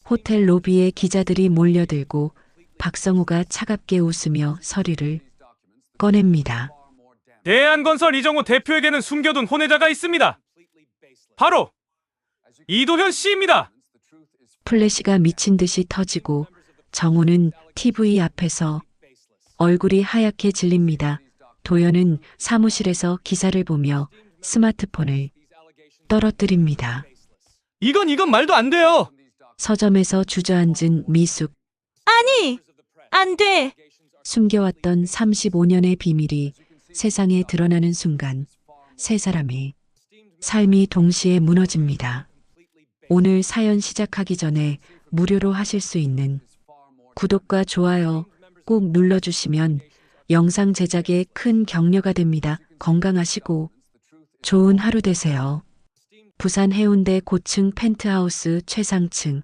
호텔 로비에 기자들이 몰려들고 박성우가 차갑게 웃으며 서류를 꺼냅니다. 대한건설 이정호 대표에게는 숨겨둔 혼외자가 있습니다. 바로 이도현 씨입니다. 플래시가 미친 듯이 터지고 정호는 TV 앞에서 얼굴이 하얗게 질립니다. 도연은 사무실에서 기사를 보며 스마트폰을 떨어뜨립니다. 이건 말도 안 돼요. 서점에서 주저앉은 미숙. 아니, 안 돼. 숨겨왔던 35년의 비밀이 세상에 드러나는 순간 세 사람의 삶이 동시에 무너집니다. 오늘 사연 시작하기 전에 무료로 하실 수 있는 구독과 좋아요 꼭 눌러주시면 영상 제작에 큰 격려가 됩니다. 건강하시고 좋은 하루 되세요. 부산 해운대 고층 펜트하우스 최상층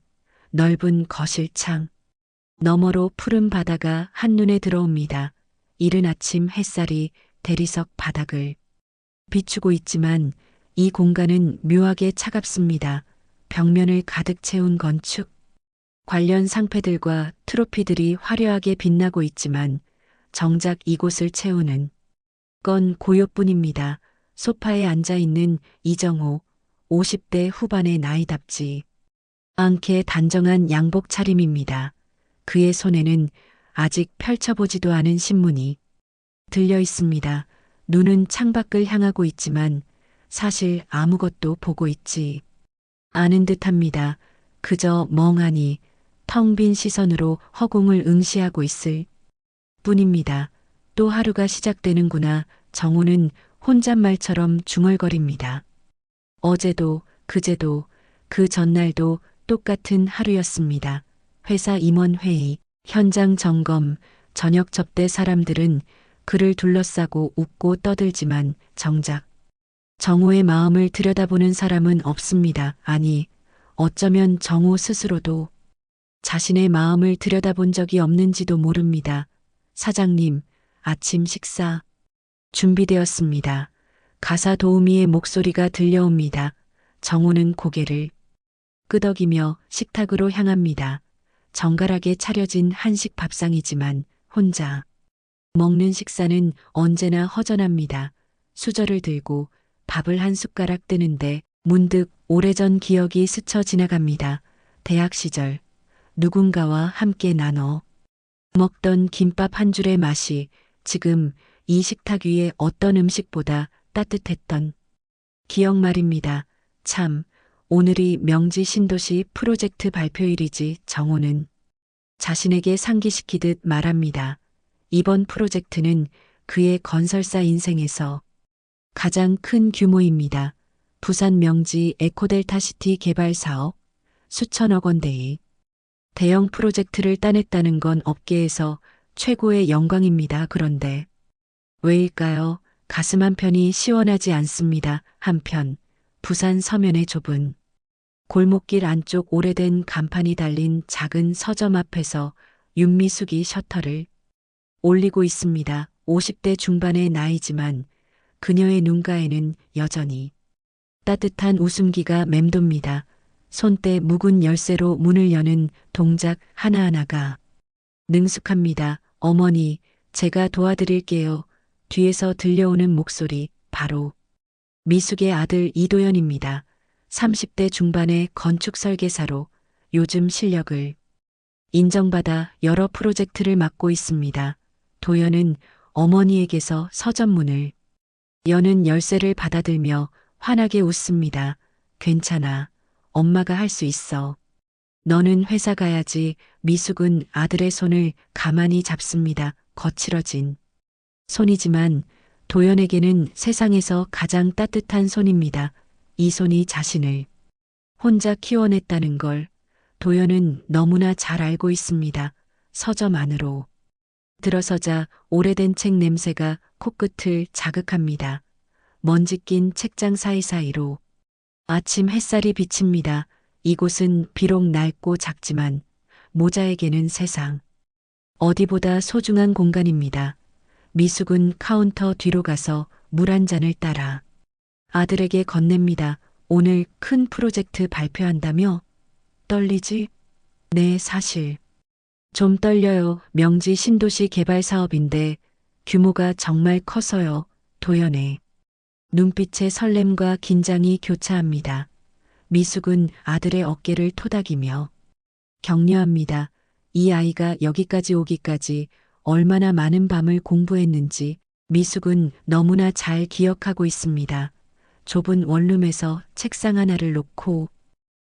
넓은 거실창 너머로 푸른 바다가 한눈에 들어옵니다. 이른 아침 햇살이 대리석 바닥을 비추고 있지만 이 공간은 묘하게 차갑습니다. 벽면을 가득 채운 건축 관련 상패들과 트로피들이 화려하게 빛나고 있지만 정작 이곳을 채우는 건 고요뿐입니다. 소파에 앉아 있는 이정호 50대 후반의 나이답지 않게 단정한 양복 차림입니다. 그의 손에는 아직 펼쳐보지도 않은 신문이 들려 있습니다. 눈은 창밖을 향하고 있지만 사실 아무것도 보고 있지 않은 듯합니다. 그저 멍하니 텅 빈 시선으로 허공을 응시하고 있을 뿐입니다. 또 하루가 시작되는구나. 정우는 혼잣말처럼 중얼거립니다. 어제도 그제도 그 전날도 똑같은 하루였습니다. 회사 임원회의, 현장 점검, 저녁 접대 사람들은 그를 둘러싸고 웃고 떠들지만 정작 정우의 마음을 들여다보는 사람은 없습니다. 아니, 어쩌면 정우 스스로도 자신의 마음을 들여다본 적이 없는지도 모릅니다. 사장님, 아침 식사 준비되었습니다. 가사 도우미의 목소리가 들려옵니다. 정우는 고개를 끄덕이며 식탁으로 향합니다. 정갈하게 차려진 한식 밥상이지만 혼자 먹는 식사는 언제나 허전합니다. 수저를 들고 밥을 한 숟가락 뜨는데 문득 오래전 기억이 스쳐 지나갑니다. 대학 시절 누군가와 함께 나눠 먹던 김밥 한 줄의 맛이 지금 이 식탁 위에 어떤 음식보다 따뜻했던 기억 말입니다. 참, 오늘이 명지 신도시 프로젝트 발표일이지. 정호는 자신에게 상기시키듯 말합니다. 이번 프로젝트는 그의 건설사 인생에서 가장 큰 규모입니다. 부산 명지 에코델타시티 개발 사업 수천억 원대의 대형 프로젝트를 따냈다는 건 업계에서 최고의 영광입니다. 그런데 왜일까요? 가슴 한편이 시원하지 않습니다. 한편 부산 서면의 좁은 골목길 안쪽 오래된 간판이 달린 작은 서점 앞에서 윤미숙이 셔터를 올리고 있습니다. 50대 중반의 나이지만 그녀의 눈가에는 여전히 따뜻한 웃음기가 맴돕니다. 손때 묵은 열쇠로 문을 여는 동작 하나하나가 능숙합니다. 어머니, 제가 도와드릴게요. 뒤에서 들려오는 목소리, 바로 미숙의 아들 이도현입니다. 30대 중반의 건축 설계사로 요즘 실력을 인정받아 여러 프로젝트를 맡고 있습니다. 도현은 어머니에게서 서점문을 여는 열쇠를 받아들며 환하게 웃습니다. 괜찮아. 엄마가 할 수 있어. 너는 회사 가야지. 미숙은 아들의 손을 가만히 잡습니다. 거칠어진 손이지만 도연에게는 세상에서 가장 따뜻한 손입니다. 이 손이 자신을 혼자 키워냈다는 걸 도연은 너무나 잘 알고 있습니다. 서점 안으로 들어서자 오래된 책 냄새가 코끝을 자극합니다. 먼지 낀 책장 사이사이로 아침 햇살이 비칩니다. 이곳은 비록 낡고 작지만 모자에게는 세상 어디보다 소중한 공간입니다. 미숙은 카운터 뒤로 가서 물 한 잔을 따라 아들에게 건넵니다. 오늘 큰 프로젝트 발표한다며? 떨리지? 네, 사실. 좀 떨려요. 명지 신도시 개발 사업인데 규모가 정말 커서요. 도연의 눈빛에 설렘과 긴장이 교차합니다. 미숙은 아들의 어깨를 토닥이며 격려합니다. 이 아이가 여기까지 오기까지 얼마나 많은 밤을 공부했는지 미숙은 너무나 잘 기억하고 있습니다. 좁은 원룸에서 책상 하나를 놓고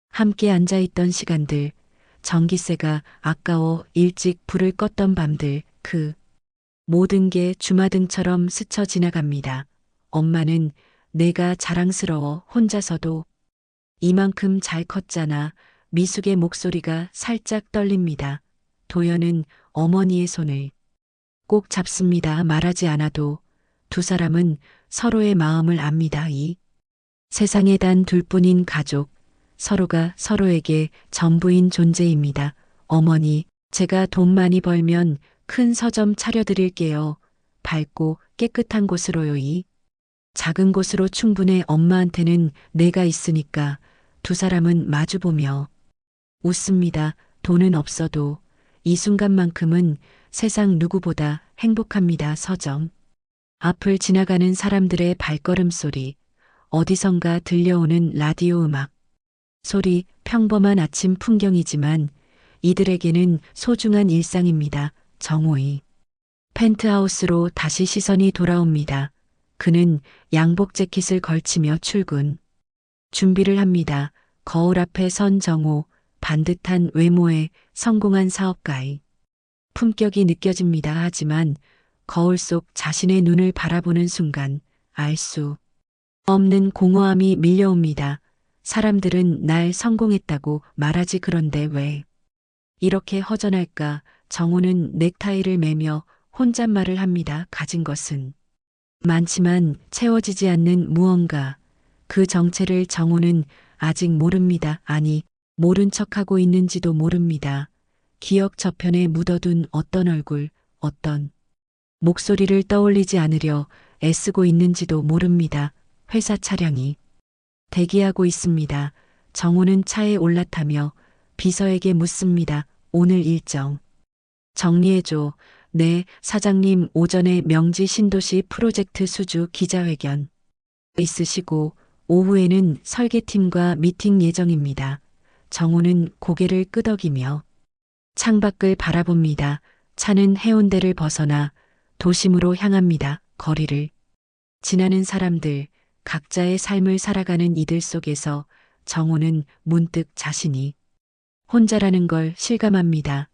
함께 앉아있던 시간들, 전기세가 아까워 일찍 불을 껐던 밤들, 그 모든 게 주마등처럼 스쳐 지나갑니다. 엄마는 내가 자랑스러워 혼자서도 이만큼 잘 컸잖아. 미숙의 목소리가 살짝 떨립니다. 도연은 어머니의 손을 꼭 잡습니다. 말하지 않아도 두 사람은 서로의 마음을 압니다. 이 세상에 단 둘뿐인 가족, 서로가 서로에게 전부인 존재입니다. 어머니, 제가 돈 많이 벌면 큰 서점 차려드릴게요. 밝고 깨끗한 곳으로요. 이 작은 곳으로 충분해. 엄마한테는 내가 있으니까. 두 사람은 마주보며 웃습니다. 돈은 없어도 이 순간만큼은 세상 누구보다 행복합니다. 서점 앞을 지나가는 사람들의 발걸음 소리, 어디선가 들려오는 라디오 음악 소리, 평범한 아침 풍경이지만 이들에게는 소중한 일상입니다. 정호의 펜트하우스로 다시 시선이 돌아옵니다. 그는 양복 재킷을 걸치며 출근 준비를 합니다. 거울 앞에 선 정호, 반듯한 외모에 성공한 사업가의 품격이 느껴집니다. 하지만 거울 속 자신의 눈을 바라보는 순간 알 수 없는 공허함이 밀려옵니다. 사람들은 날 성공했다고 말하지. 그런데 왜 이렇게 허전할까? 정호는 넥타이를 매며 혼잣말을 합니다. 가진 것은 많지만 채워지지 않는 무언가. 그 정체를 정호는 아직 모릅니다. 아니, 모른 척하고 있는지도 모릅니다. 기억 저편에 묻어둔 어떤 얼굴, 어떤 목소리를 떠올리지 않으려 애쓰고 있는지도 모릅니다. 회사 차량이 대기하고 있습니다. 정호는 차에 올라타며 비서에게 묻습니다. 오늘 일정 정리해줘. 네, 사장님. 오전에 명지 신도시 프로젝트 수주 기자회견 있으시고 오후에는 설계팀과 미팅 예정입니다. 정호는 고개를 끄덕이며 창밖을 바라봅니다. 차는 해운대를 벗어나 도심으로 향합니다. 거리를 지나는 사람들, 각자의 삶을 살아가는 이들 속에서 정호는 문득 자신이 혼자라는 걸 실감합니다.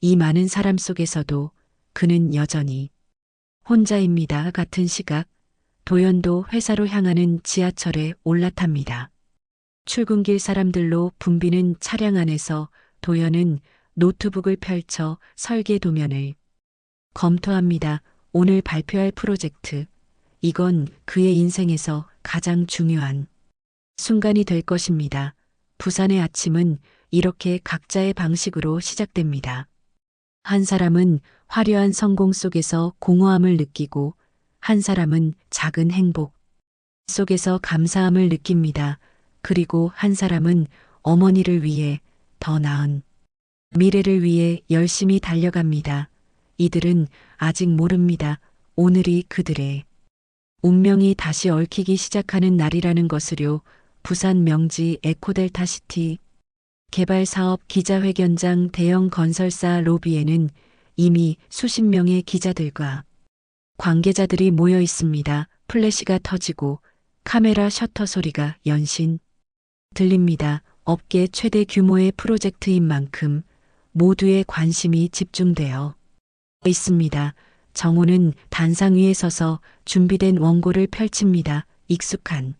이 많은 사람 속에서도 그는 여전히 혼자입니다. 같은 시각, 도연도 회사로 향하는 지하철에 올라탑니다. 출근길 사람들로 붐비는 차량 안에서 도연은 노트북을 펼쳐 설계 도면을 검토합니다. 오늘 발표할 프로젝트. 이건 그의 인생에서 가장 중요한 순간이 될 것입니다. 부산의 아침은 이렇게 각자의 방식으로 시작됩니다. 한 사람은 화려한 성공 속에서 공허함을 느끼고 한 사람은 작은 행복 속에서 감사함을 느낍니다. 그리고 한 사람은 어머니를 위해 더 나은 미래를 위해 열심히 달려갑니다. 이들은 아직 모릅니다. 오늘이 그들의 운명이 다시 얽히기 시작하는 날이라는 것을요. 부산 명지 에코델타시티 개발 사업 기자회견장 대형 건설사 로비에는 이미 수십 명의 기자들과 관계자들이 모여 있습니다. 플래시가 터지고 카메라 셔터 소리가 연신 들립니다. 업계 최대 규모의 프로젝트인 만큼 모두의 관심이 집중되어 있습니다. 정호는 단상 위에 서서 준비된 원고를 펼칩니다. 익숙한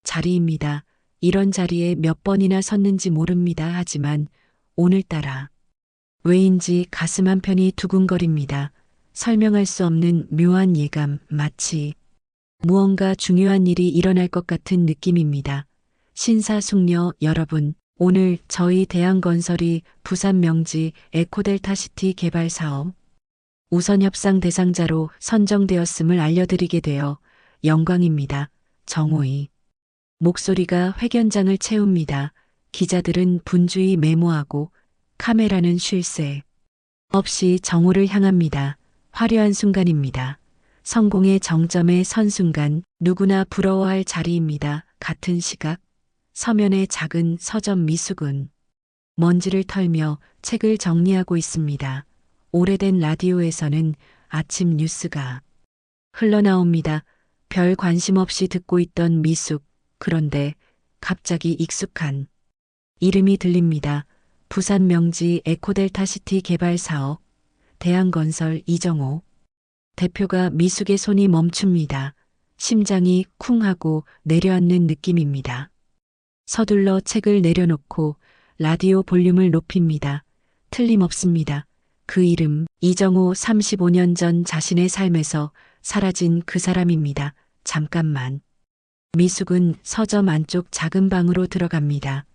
자리입니다. 이런 자리에 몇 번이나 섰는지 모릅니다. 하지만 오늘따라 왜인지 가슴 한편이 두근거립니다. 설명할 수 없는 묘한 예감, 마치 무언가 중요한 일이 일어날 것 같은 느낌입니다. 신사숙녀 여러분, 오늘 저희 대한건설이 부산 명지 에코델타시티 개발 사업 우선 협상 대상자로 선정되었음을 알려드리게 되어 영광입니다. 정호의 목소리가 회견장을 채웁니다. 기자들은 분주히 메모하고 카메라는 쉴 새 없이 정호를 향합니다. 화려한 순간입니다. 성공의 정점에 선 순간 누구나 부러워할 자리입니다. 같은 시각 서면의 작은 서점 미숙은 먼지를 털며 책을 정리하고 있습니다. 오래된 라디오에서는 아침 뉴스가 흘러나옵니다. 별 관심 없이 듣고 있던 미숙. 그런데 갑자기 익숙한 이름이 들립니다. 부산 명지 에코델타시티 개발 사업, 대한건설 이정호 대표가 미숙의 손이 멈춥니다. 심장이 쿵 하고 내려앉는 느낌입니다. 서둘러 책을 내려놓고 라디오 볼륨을 높입니다. 틀림없습니다. 그 이름 이정호 35년 전 자신의 삶에서 사라진 그 사람입니다. 잠깐만. 미숙은 서점 안쪽 작은 방으로 들어갑니다.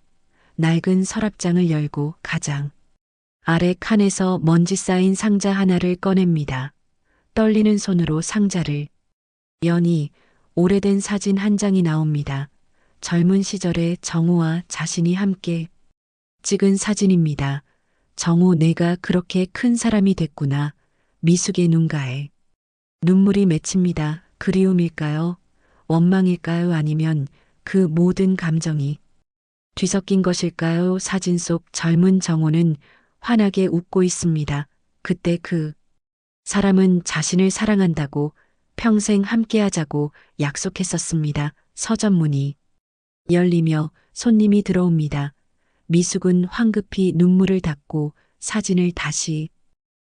낡은 서랍장을 열고 가장 아래 칸에서 먼지 쌓인 상자 하나를 꺼냅니다. 떨리는 손으로 상자를 여니 오래된 사진 한 장이 나옵니다. 젊은 시절의 정호와 자신이 함께 찍은 사진입니다. 정호, 내가 그렇게 큰 사람이 됐구나. 미숙의 눈가에 눈물이 맺힙니다. 그리움일까요? 원망일까요? 아니면 그 모든 감정이 뒤섞인 것일까요? 사진 속 젊은 정호는 환하게 웃고 있습니다. 그때 그 사람은 자신을 사랑한다고, 평생 함께하자고 약속했었습니다. 서점 문이 열리며 손님이 들어옵니다. 미숙은 황급히 눈물을 닦고 사진을 다시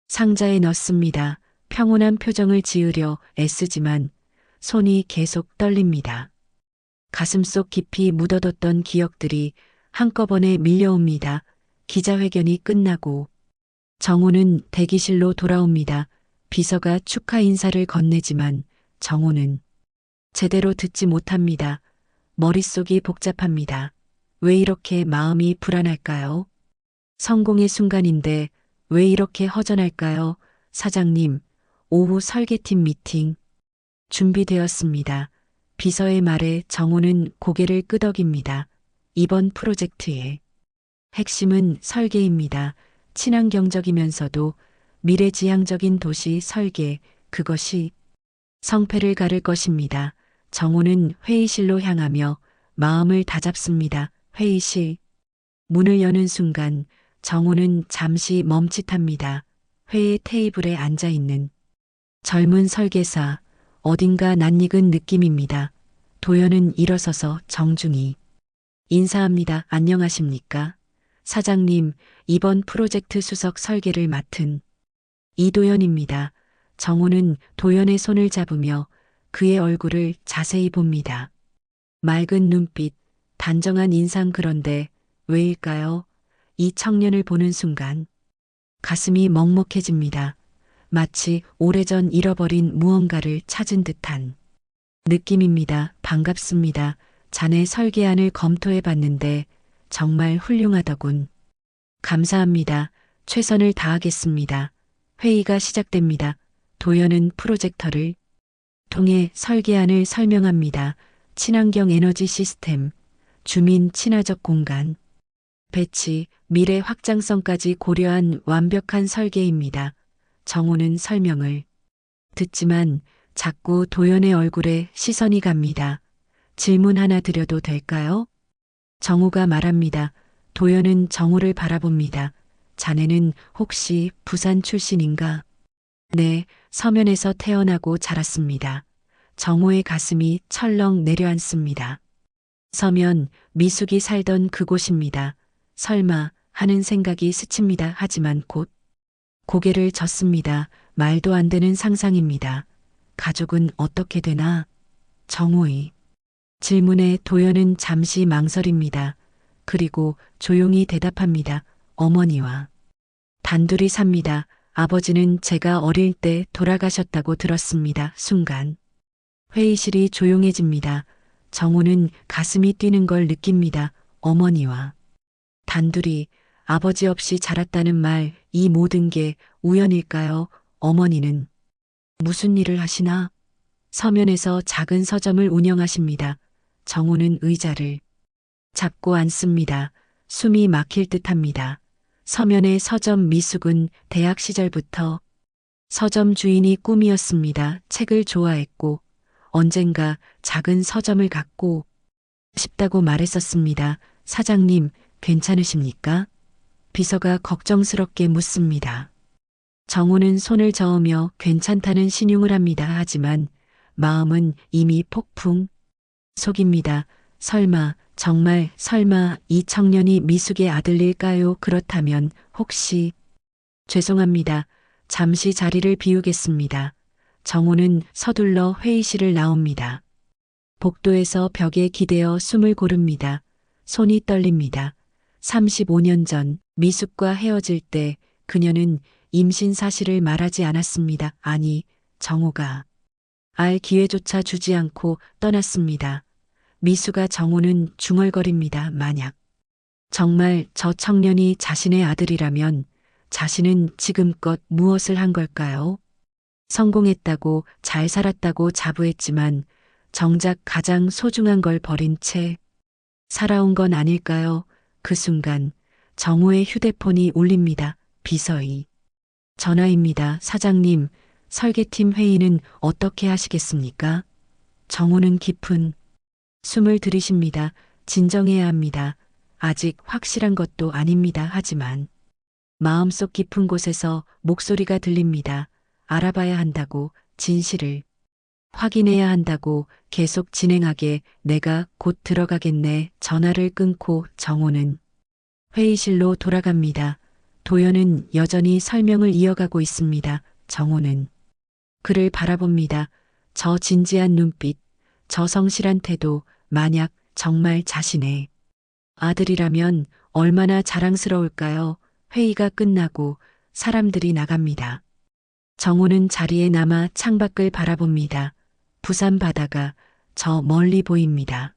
상자에 넣습니다. 평온한 표정을 지으려 애쓰지만 손이 계속 떨립니다. 가슴속 깊이 묻어뒀던 기억들이 한꺼번에 밀려옵니다. 기자회견이 끝나고 정호는 대기실로 돌아옵니다. 비서가 축하 인사를 건네지만 정호는 제대로 듣지 못합니다. 머릿속이 복잡합니다. 왜 이렇게 마음이 불안할까요? 성공의 순간인데 왜 이렇게 허전할까요? 사장님, 오후 설계팀 미팅 준비되었습니다. 비서의 말에 정호는 고개를 끄덕입니다. 이번 프로젝트의 핵심은 설계입니다. 친환경적이면서도 미래지향적인 도시 설계, 그것이 성패를 가를 것입니다. 정호는 회의실로 향하며 마음을 다잡습니다. 회의실 문을 여는 순간 정호는 잠시 멈칫합니다. 회의 테이블에 앉아 있는 젊은 설계사, 어딘가 낯익은 느낌입니다. 도연은 일어서서 정중히 인사합니다. 안녕하십니까? 사장님, 이번 프로젝트 수석 설계를 맡은 이도연입니다. 정호는 도연의 손을 잡으며 그의 얼굴을 자세히 봅니다. 맑은 눈빛, 단정한 인상. 그런데 왜일까요? 이 청년을 보는 순간 가슴이 먹먹해집니다. 마치 오래전 잃어버린 무언가를 찾은 듯한 느낌입니다. 반갑습니다. 자네 설계안을 검토해 봤는데 정말 훌륭하더군. 감사합니다. 최선을 다하겠습니다. 회의가 시작됩니다. 도연은 프로젝터를 통해 설계안을 설명합니다. 친환경 에너지 시스템, 주민 친화적 공간, 배치, 미래 확장성까지 고려한 완벽한 설계입니다. 정호는 설명을 듣지만 자꾸 도연의 얼굴에 시선이 갑니다. 질문 하나 드려도 될까요? 정호가 말합니다. 도연은 정호를 바라봅니다. 자네는 혹시 부산 출신인가? 네, 서면에서 태어나고 자랐습니다. 정호의 가슴이 철렁 내려앉습니다. 서면, 미숙이 살던 그곳입니다. 설마 하는 생각이 스칩니다. 하지만 곧 고개를 젓습니다. 말도 안 되는 상상입니다. 가족은 어떻게 되나? 정호의 질문에 도연은 잠시 망설입니다. 그리고 조용히 대답합니다. 어머니와 단둘이 삽니다. 아버지는 제가 어릴 때 돌아가셨다고 들었습니다. 순간 회의실이 조용해집니다. 정호는 가슴이 뛰는 걸 느낍니다. 어머니와 단둘이, 아버지 없이 자랐다는 말, 이 모든 게 우연일까요? 어머니는 무슨 일을 하시나? 서면에서 작은 서점을 운영하십니다. 정호는 의자를 잡고 앉습니다. 숨이 막힐 듯합니다. 서면의 서점 미숙은 대학 시절부터 서점 주인이 꿈이었습니다. 책을 좋아했고 언젠가 작은 서점을 갖고 싶다고 말했었습니다. 사장님, 괜찮으십니까? 비서가 걱정스럽게 묻습니다. 정우는 손을 저으며 괜찮다는 신용을 합니다. 하지만 마음은 이미 폭풍 속입니다. 설마, 정말 설마 이 청년이 미숙의 아들일까요? 그렇다면 혹시 죄송합니다. 잠시 자리를 비우겠습니다. 정우는 서둘러 회의실을 나옵니다. 복도에서 벽에 기대어 숨을 고릅니다. 손이 떨립니다. 35년 전 미숙과 헤어질 때 그녀는 임신 사실을 말하지 않았습니다. 아니, 정우가 알 기회조차 주지 않고 떠났습니다. 미숙아, 정우는 중얼거립니다. 만약 정말 저 청년이 자신의 아들이라면 자신은 지금껏 무엇을 한 걸까요? 성공했다고 잘 살았다고 자부했지만 정작 가장 소중한 걸 버린 채 살아온 건 아닐까요? 그 순간 정우의 휴대폰이 울립니다. 비서의 전화입니다. 사장님, 설계팀 회의는 어떻게 하시겠습니까? 정우는 깊은 숨을 들이쉽니다. 진정해야 합니다. 아직 확실한 것도 아닙니다. 하지만 마음속 깊은 곳에서 목소리가 들립니다. 알아봐야 한다고, 진실을 확인해야 한다고, 계속 진행하게. 내가 곧 들어가겠네. 전화를 끊고 정호는 회의실로 돌아갑니다. 도연은 여전히 설명을 이어가고 있습니다. 정호는 그를 바라봅니다. 저 진지한 눈빛, 저 성실한 태도, 만약 정말 자신의 아들이라면 얼마나 자랑스러울까요? 회의가 끝나고 사람들이 나갑니다. 정호는 자리에 남아 창밖을 바라봅니다. 부산 바다가 저 멀리 보입니다.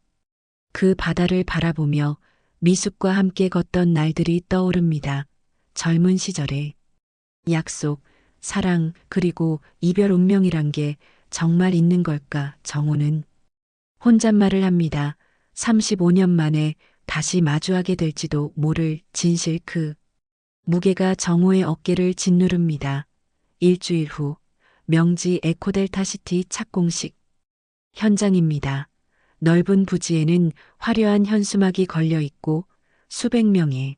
그 바다를 바라보며 미숙과 함께 걷던 날들이 떠오릅니다. 젊은 시절의 약속, 사랑, 그리고 이별 운명이란 게 정말 있는 걸까? 정호는 혼잣말을 합니다. 35년 만에 다시 마주하게 될지도 모를 진실, 그 무게가 정호의 어깨를 짓누릅니다. 일주일 후 명지 에코델타시티 착공식 현장입니다. 넓은 부지에는 화려한 현수막이 걸려 있고 수백 명의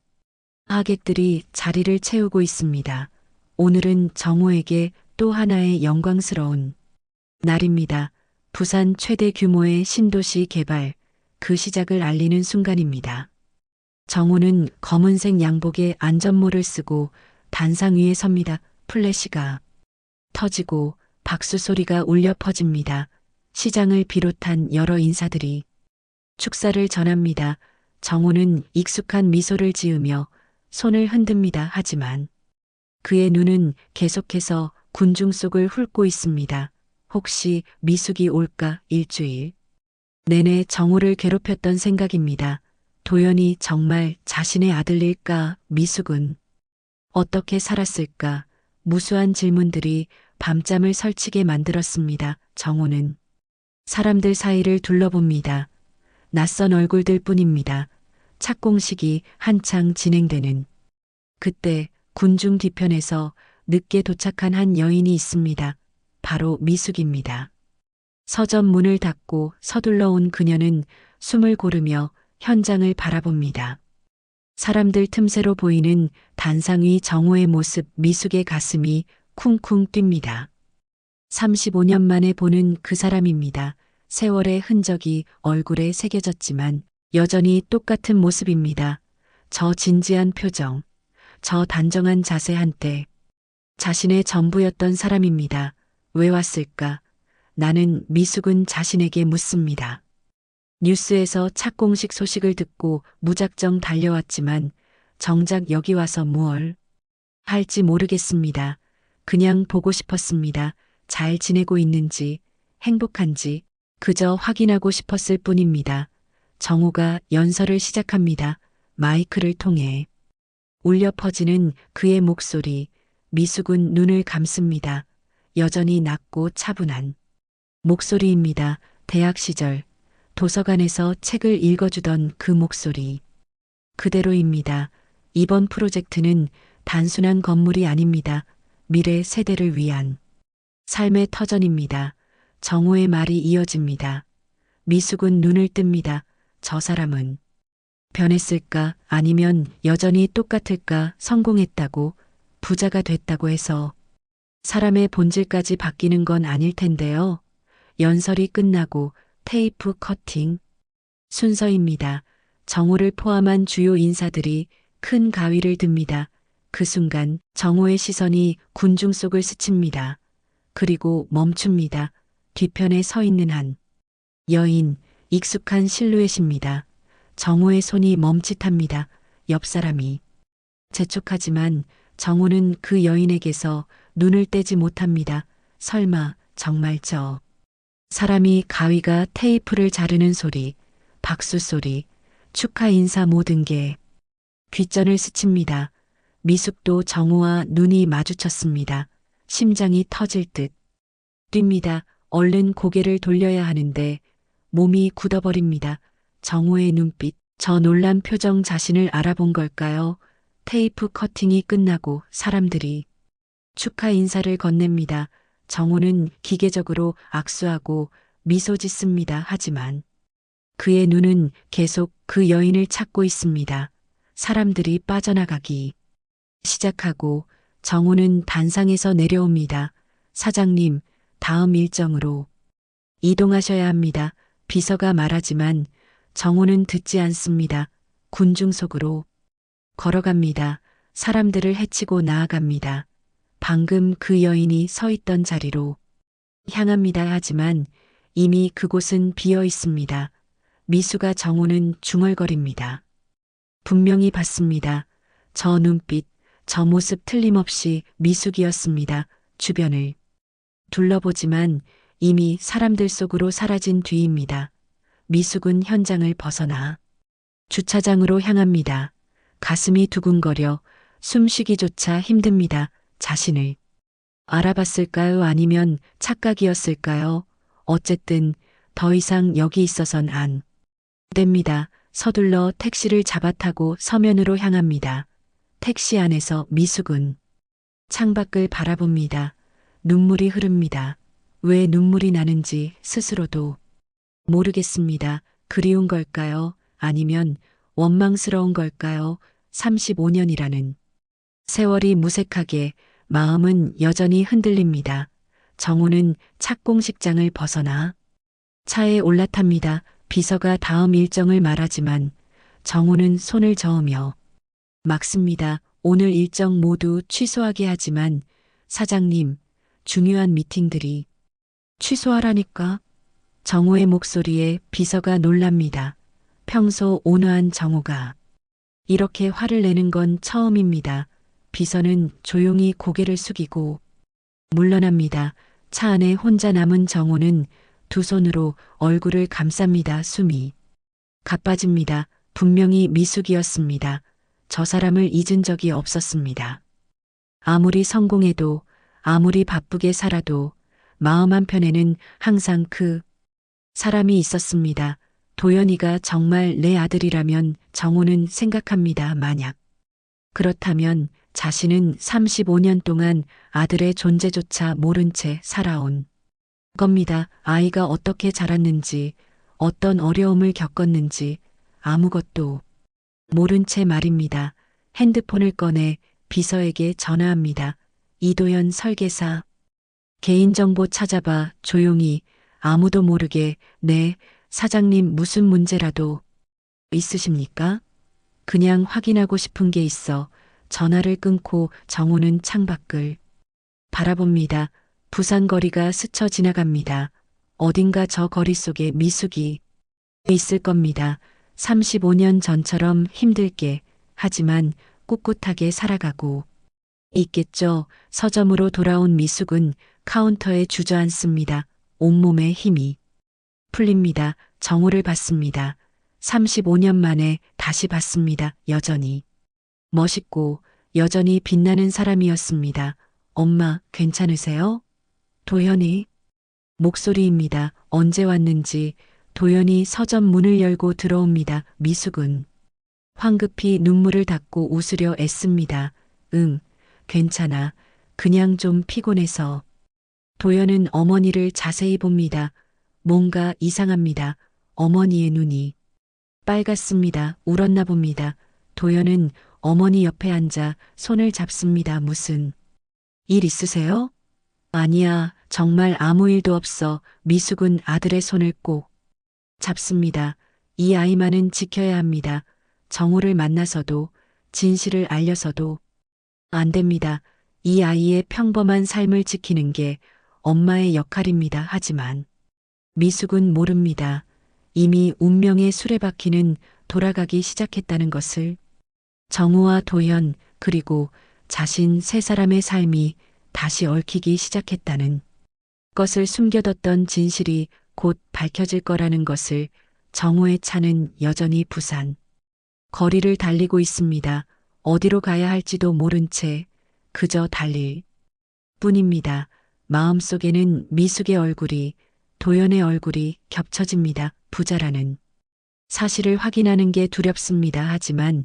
하객들이 자리를 채우고 있습니다. 오늘은 정호에게 또 하나의 영광스러운 날입니다. 부산 최대 규모의 신도시 개발, 그 시작을 알리는 순간입니다. 정호는 검은색 양복에 안전모를 쓰고 단상 위에 섭니다. 플래시가 터지고 박수 소리가 울려 퍼집니다. 시장을 비롯한 여러 인사들이 축사를 전합니다. 정호는 익숙한 미소를 지으며 손을 흔듭니다. 하지만 그의 눈은 계속해서 군중 속을 훑고 있습니다. 혹시 미숙이 올까? 일주일 내내 정호를 괴롭혔던 생각입니다. 도연이 정말 자신의 아들일까? 미숙은 어떻게 살았을까? 무수한 질문들이 밤잠을 설치게 만들었습니다. 정호는 사람들 사이를 둘러봅니다. 낯선 얼굴들 뿐입니다. 착공식이 한창 진행되는 그때 군중 뒤편에서 늦게 도착한 한 여인이 있습니다. 바로 미숙입니다. 서점 문을 닫고 서둘러 온 그녀는 숨을 고르며 현장을 바라봅니다. 사람들 틈새로 보이는 단상 위 정호의 모습, 미숙의 가슴이 쿵쿵 뜁니다. 35년 만에 보는 그 사람입니다. 세월의 흔적이 얼굴에 새겨졌지만 여전히 똑같은 모습입니다. 저 진지한 표정, 저 단정한 자세, 한때 자신의 전부였던 사람입니다. 왜 왔을까? 나는 미숙은 자신에게 묻습니다. 뉴스에서 착공식 소식을 듣고 무작정 달려왔지만 정작 여기 와서 무얼 할지 모르겠습니다. 그냥 보고 싶었습니다. 잘 지내고 있는지, 행복한지 그저 확인하고 싶었을 뿐입니다. 정호가 연설을 시작합니다. 마이크를 통해 울려 퍼지는 그의 목소리. 미숙은 눈을 감습니다. 여전히 낮고 차분한 목소리입니다. 대학 시절 도서관에서 책을 읽어주던 그 목소리. 그대로입니다. 이번 프로젝트는 단순한 건물이 아닙니다. 미래 세대를 위한 삶의 터전입니다. 정호의 말이 이어집니다. 미숙은 눈을 뜹니다. 저 사람은 변했을까? 아니면 여전히 똑같을까? 성공했다고, 부자가 됐다고 해서 사람의 본질까지 바뀌는 건 아닐 텐데요. 연설이 끝나고 테이프 커팅 순서입니다. 정호를 포함한 주요 인사들이 큰 가위를 듭니다. 그 순간 정호의 시선이 군중 속을 스칩니다. 그리고 멈춥니다. 뒤편에 서 있는 한 여인, 익숙한 실루엣입니다. 정호의 손이 멈칫합니다. 옆 사람이 재촉하지만 정호는 그 여인에게서 눈을 떼지 못합니다. 설마 정말 저 사람이 가위가 테이프를 자르는 소리, 박수 소리, 축하 인사 모든 게 귓전을 스칩니다. 미숙도 정호와 눈이 마주쳤습니다. 심장이 터질 듯 뜁니다. 얼른 고개를 돌려야 하는데 몸이 굳어버립니다. 정호의 눈빛, 저 놀란 표정 자신을 알아본 걸까요? 테이프 커팅이 끝나고 사람들이 축하 인사를 건넵니다. 정호는 기계적으로 악수하고 미소 짓습니다. 하지만 그의 눈은 계속 그 여인을 찾고 있습니다. 사람들이 빠져나가기 시작하고 정호는 단상에서 내려옵니다. 사장님, 다음 일정으로 이동하셔야 합니다. 비서가 말하지만 정호는 듣지 않습니다. 군중 속으로 걸어갑니다. 사람들을 헤치고 나아갑니다. 방금 그 여인이 서 있던 자리로 향합니다. 하지만 이미 그곳은 비어 있습니다. 미수가 정호는 중얼거립니다. 분명히 봤습니다. 저 눈빛, 저 모습 틀림없이 미숙이었습니다. 주변을 둘러보지만 이미 사람들 속으로 사라진 뒤입니다. 미숙은 현장을 벗어나 주차장으로 향합니다. 가슴이 두근거려 숨쉬기조차 힘듭니다. 자신을 알아봤을까요? 아니면 착각이었을까요? 어쨌든 더 이상 여기 있어선 안 됩니다. 서둘러 택시를 잡아타고 서면으로 향합니다. 택시 안에서 미숙은 창밖을 바라봅니다. 눈물이 흐릅니다. 왜 눈물이 나는지 스스로도 모르겠습니다. 그리운 걸까요? 아니면 원망스러운 걸까요? 35년이라는 세월이 무색하게 마음은 여전히 흔들립니다. 정호는 착공식장을 벗어나 차에 올라탑니다. 비서가 다음 일정을 말하지만 정호는 손을 저으며 막습니다. 오늘 일정 모두 취소하게 하지만 사장님, 중요한 미팅들이 취소하라니까. 정호의 목소리에 비서가 놀랍니다. 평소 온화한 정호가 이렇게 화를 내는 건 처음입니다. 비서는 조용히 고개를 숙이고 물러납니다. 차 안에 혼자 남은 정호는 두 손으로 얼굴을 감쌉니다. 숨이 가빠집니다. 분명히 미숙이었습니다. 저 사람을 잊은 적이 없었습니다. 아무리 성공해도, 아무리 바쁘게 살아도 마음 한편에는 항상 그 사람이 있었습니다. 도연이가 정말 내 아들이라면 정호는 생각합니다. 만약 그렇다면 자신은 35년 동안 아들의 존재조차 모른 채 살아온 겁니다. 아이가 어떻게 자랐는지, 어떤 어려움을 겪었는지 아무것도 모른 채 말입니다. 핸드폰을 꺼내 비서에게 전화합니다. 이도현 설계사. 개인정보 찾아봐. 조용히 아무도 모르게. 네, 사장님 무슨 문제라도 있으십니까? 그냥 확인하고 싶은 게 있어. 전화를 끊고 정호는 창밖을 바라봅니다. 부산 거리가 스쳐 지나갑니다. 어딘가 저 거리 속에 미숙이 있을 겁니다. 35년 전처럼 힘들게, 하지만 꿋꿋하게 살아가고 있겠죠. 서점으로 돌아온 미숙은 카운터에 주저앉습니다. 온몸에 힘이 풀립니다. 정호를 봤습니다. 35년 만에 다시 봤습니다. 여전히 멋있고 여전히 빛나는 사람이었습니다. 엄마, 괜찮으세요? 도현이 목소리입니다. 언제 왔는지. 도연이 서점 문을 열고 들어옵니다. 미숙은 황급히 눈물을 닦고 웃으려 애씁니다. 응, 괜찮아. 그냥 좀 피곤해서. 도연은 어머니를 자세히 봅니다. 뭔가 이상합니다. 어머니의 눈이 빨갛습니다. 울었나 봅니다. 도연은 어머니 옆에 앉아 손을 잡습니다. 무슨 일 있으세요? 아니야, 정말 아무 일도 없어. 미숙은 아들의 손을 꼭 잡습니다. 이 아이만은 지켜야 합니다. 정우를 만나서도 진실을 알려서도 안 됩니다. 이 아이의 평범한 삶을 지키는 게 엄마의 역할입니다. 하지만 미숙은 모릅니다. 이미 운명의 수레바퀴는 돌아가기 시작했다는 것을. 정우와 도연 그리고 자신 세 사람의 삶이 다시 얽히기 시작했다는 것을 숨겨뒀던 진실이 곧 밝혀질 거라는 것을. 정우의 차는 여전히 부산 거리를 달리고 있습니다. 어디로 가야 할지도 모른 채 그저 달릴 뿐입니다. 마음속에는 미숙의 얼굴이 도연의 얼굴이 겹쳐집니다. 부자라는 사실을 확인하는 게 두렵습니다. 하지만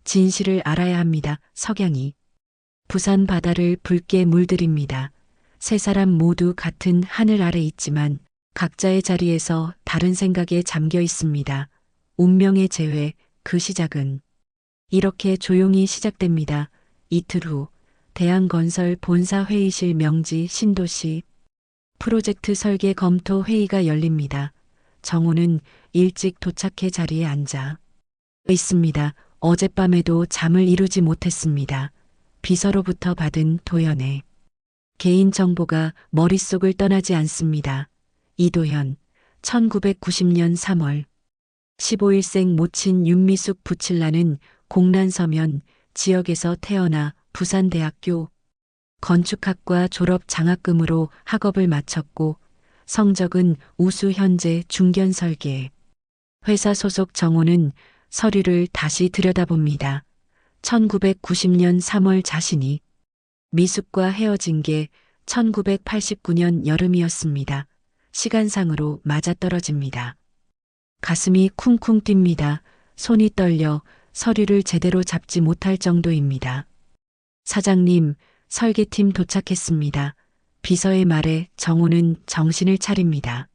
진실을 알아야 합니다. 석양이 부산 바다를 붉게 물들입니다. 세 사람 모두 같은 하늘 아래 있지만 각자의 자리에서 다른 생각에 잠겨 있습니다. 운명의 재회, 그 시작은 이렇게 조용히 시작됩니다. 이틀 후 대한건설 본사 회의실 명지 신도시 프로젝트 설계 검토 회의가 열립니다. 정우는 일찍 도착해 자리에 앉아 있습니다. 어젯밤에도 잠을 이루지 못했습니다. 비서로부터 받은 도연의 개인 정보가 머릿속을 떠나지 않습니다. 이도현, 1990년 3월 15일생 모친 윤미숙 부칠라는 공란서면 지역에서 태어나 부산대학교 건축학과 졸업 장학금으로 학업을 마쳤고 성적은 우수. 현재 중견설계 회사 소속. 정우는 서류를 다시 들여다봅니다. 1990년 3월 자신이 미숙과 헤어진 게 1989년 여름이었습니다. 시간상으로 맞아떨어집니다. 가슴이 쿵쿵 뜁니다. 손이 떨려 서류를 제대로 잡지 못할 정도입니다. 사장님, 설계팀 도착했습니다. 비서의 말에 정우는 정신을 차립니다.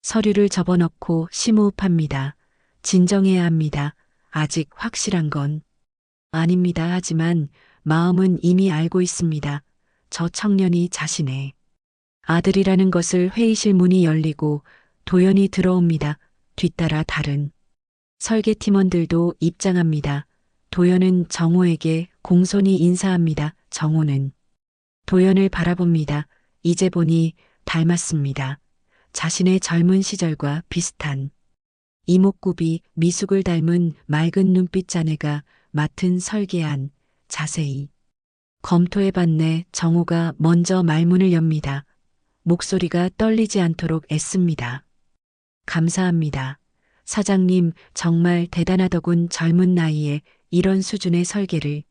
서류를 접어넣고 심호흡합니다. 진정해야 합니다. 아직 확실한 건 아닙니다. 하지만 마음은 이미 알고 있습니다. 저 청년이 자신의 아들이라는 것을. 회의실 문이 열리고 도연이 들어옵니다. 뒤따라 다른 설계팀원들도 입장합니다. 도연은 정우에게 공손히 인사합니다. 정우는 도연을 바라봅니다. 이제 보니 닮았습니다. 자신의 젊은 시절과 비슷한 이목구비. 미숙을 닮은 맑은 눈빛. 자네가 맡은 설계안 자세히 검토해봤네. 정우가 먼저 말문을 엽니다. 목소리가 떨리지 않도록 애씁니다. 감사합니다. 사장님, 정말 대단하더군. 젊은 나이에 이런 수준의 설계를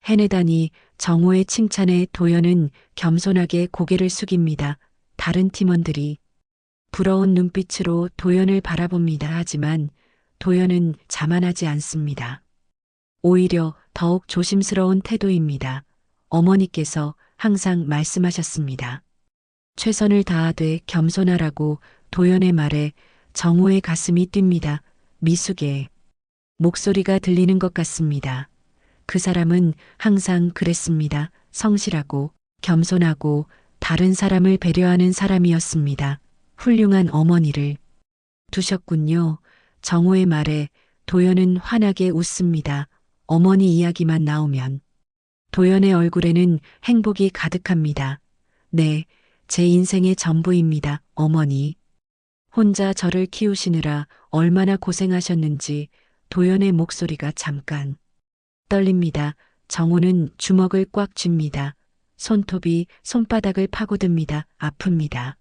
해내다니. 정우의 칭찬에 도연은 겸손하게 고개를 숙입니다. 다른 팀원들이 부러운 눈빛으로 도연을 바라봅니다. 하지만 도연은 자만하지 않습니다. 오히려 더욱 조심스러운 태도입니다. 어머니께서 항상 말씀하셨습니다. 최선을 다하되 겸손하라고. 도연의 말에 정우의 가슴이 뜁니다. 미숙의 목소리가 들리는 것 같습니다. 그 사람은 항상 그랬습니다. 성실하고 겸손하고 다른 사람을 배려하는 사람이었습니다. 훌륭한 어머니를 두셨군요. 정우의 말에 도연은 환하게 웃습니다. 어머니 이야기만 나오면 도연의 얼굴에는 행복이 가득합니다. 네, 제 인생의 전부입니다. 어머니. 혼자 저를 키우시느라 얼마나 고생하셨는지. 도연의 목소리가 잠깐 떨립니다. 정우는 주먹을 꽉 쥡니다. 손톱이 손바닥을 파고듭니다. 아픕니다.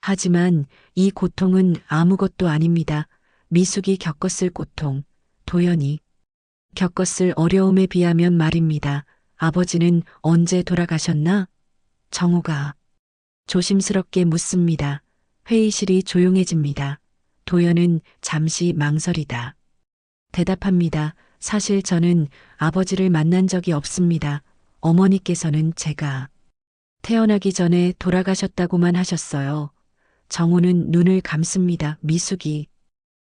하지만 이 고통은 아무것도 아닙니다. 미숙이 겪었을 고통, 도연이 겪었을 어려움에 비하면 말입니다. 아버지는 언제 돌아가셨나? 정우가 조심스럽게 묻습니다. 회의실이 조용해집니다. 도연은 잠시 망설이다 대답합니다. 사실 저는 아버지를 만난 적이 없습니다. 어머니께서는 제가 태어나기 전에 돌아가셨다고만 하셨어요. 정호는 눈을 감습니다. 미숙이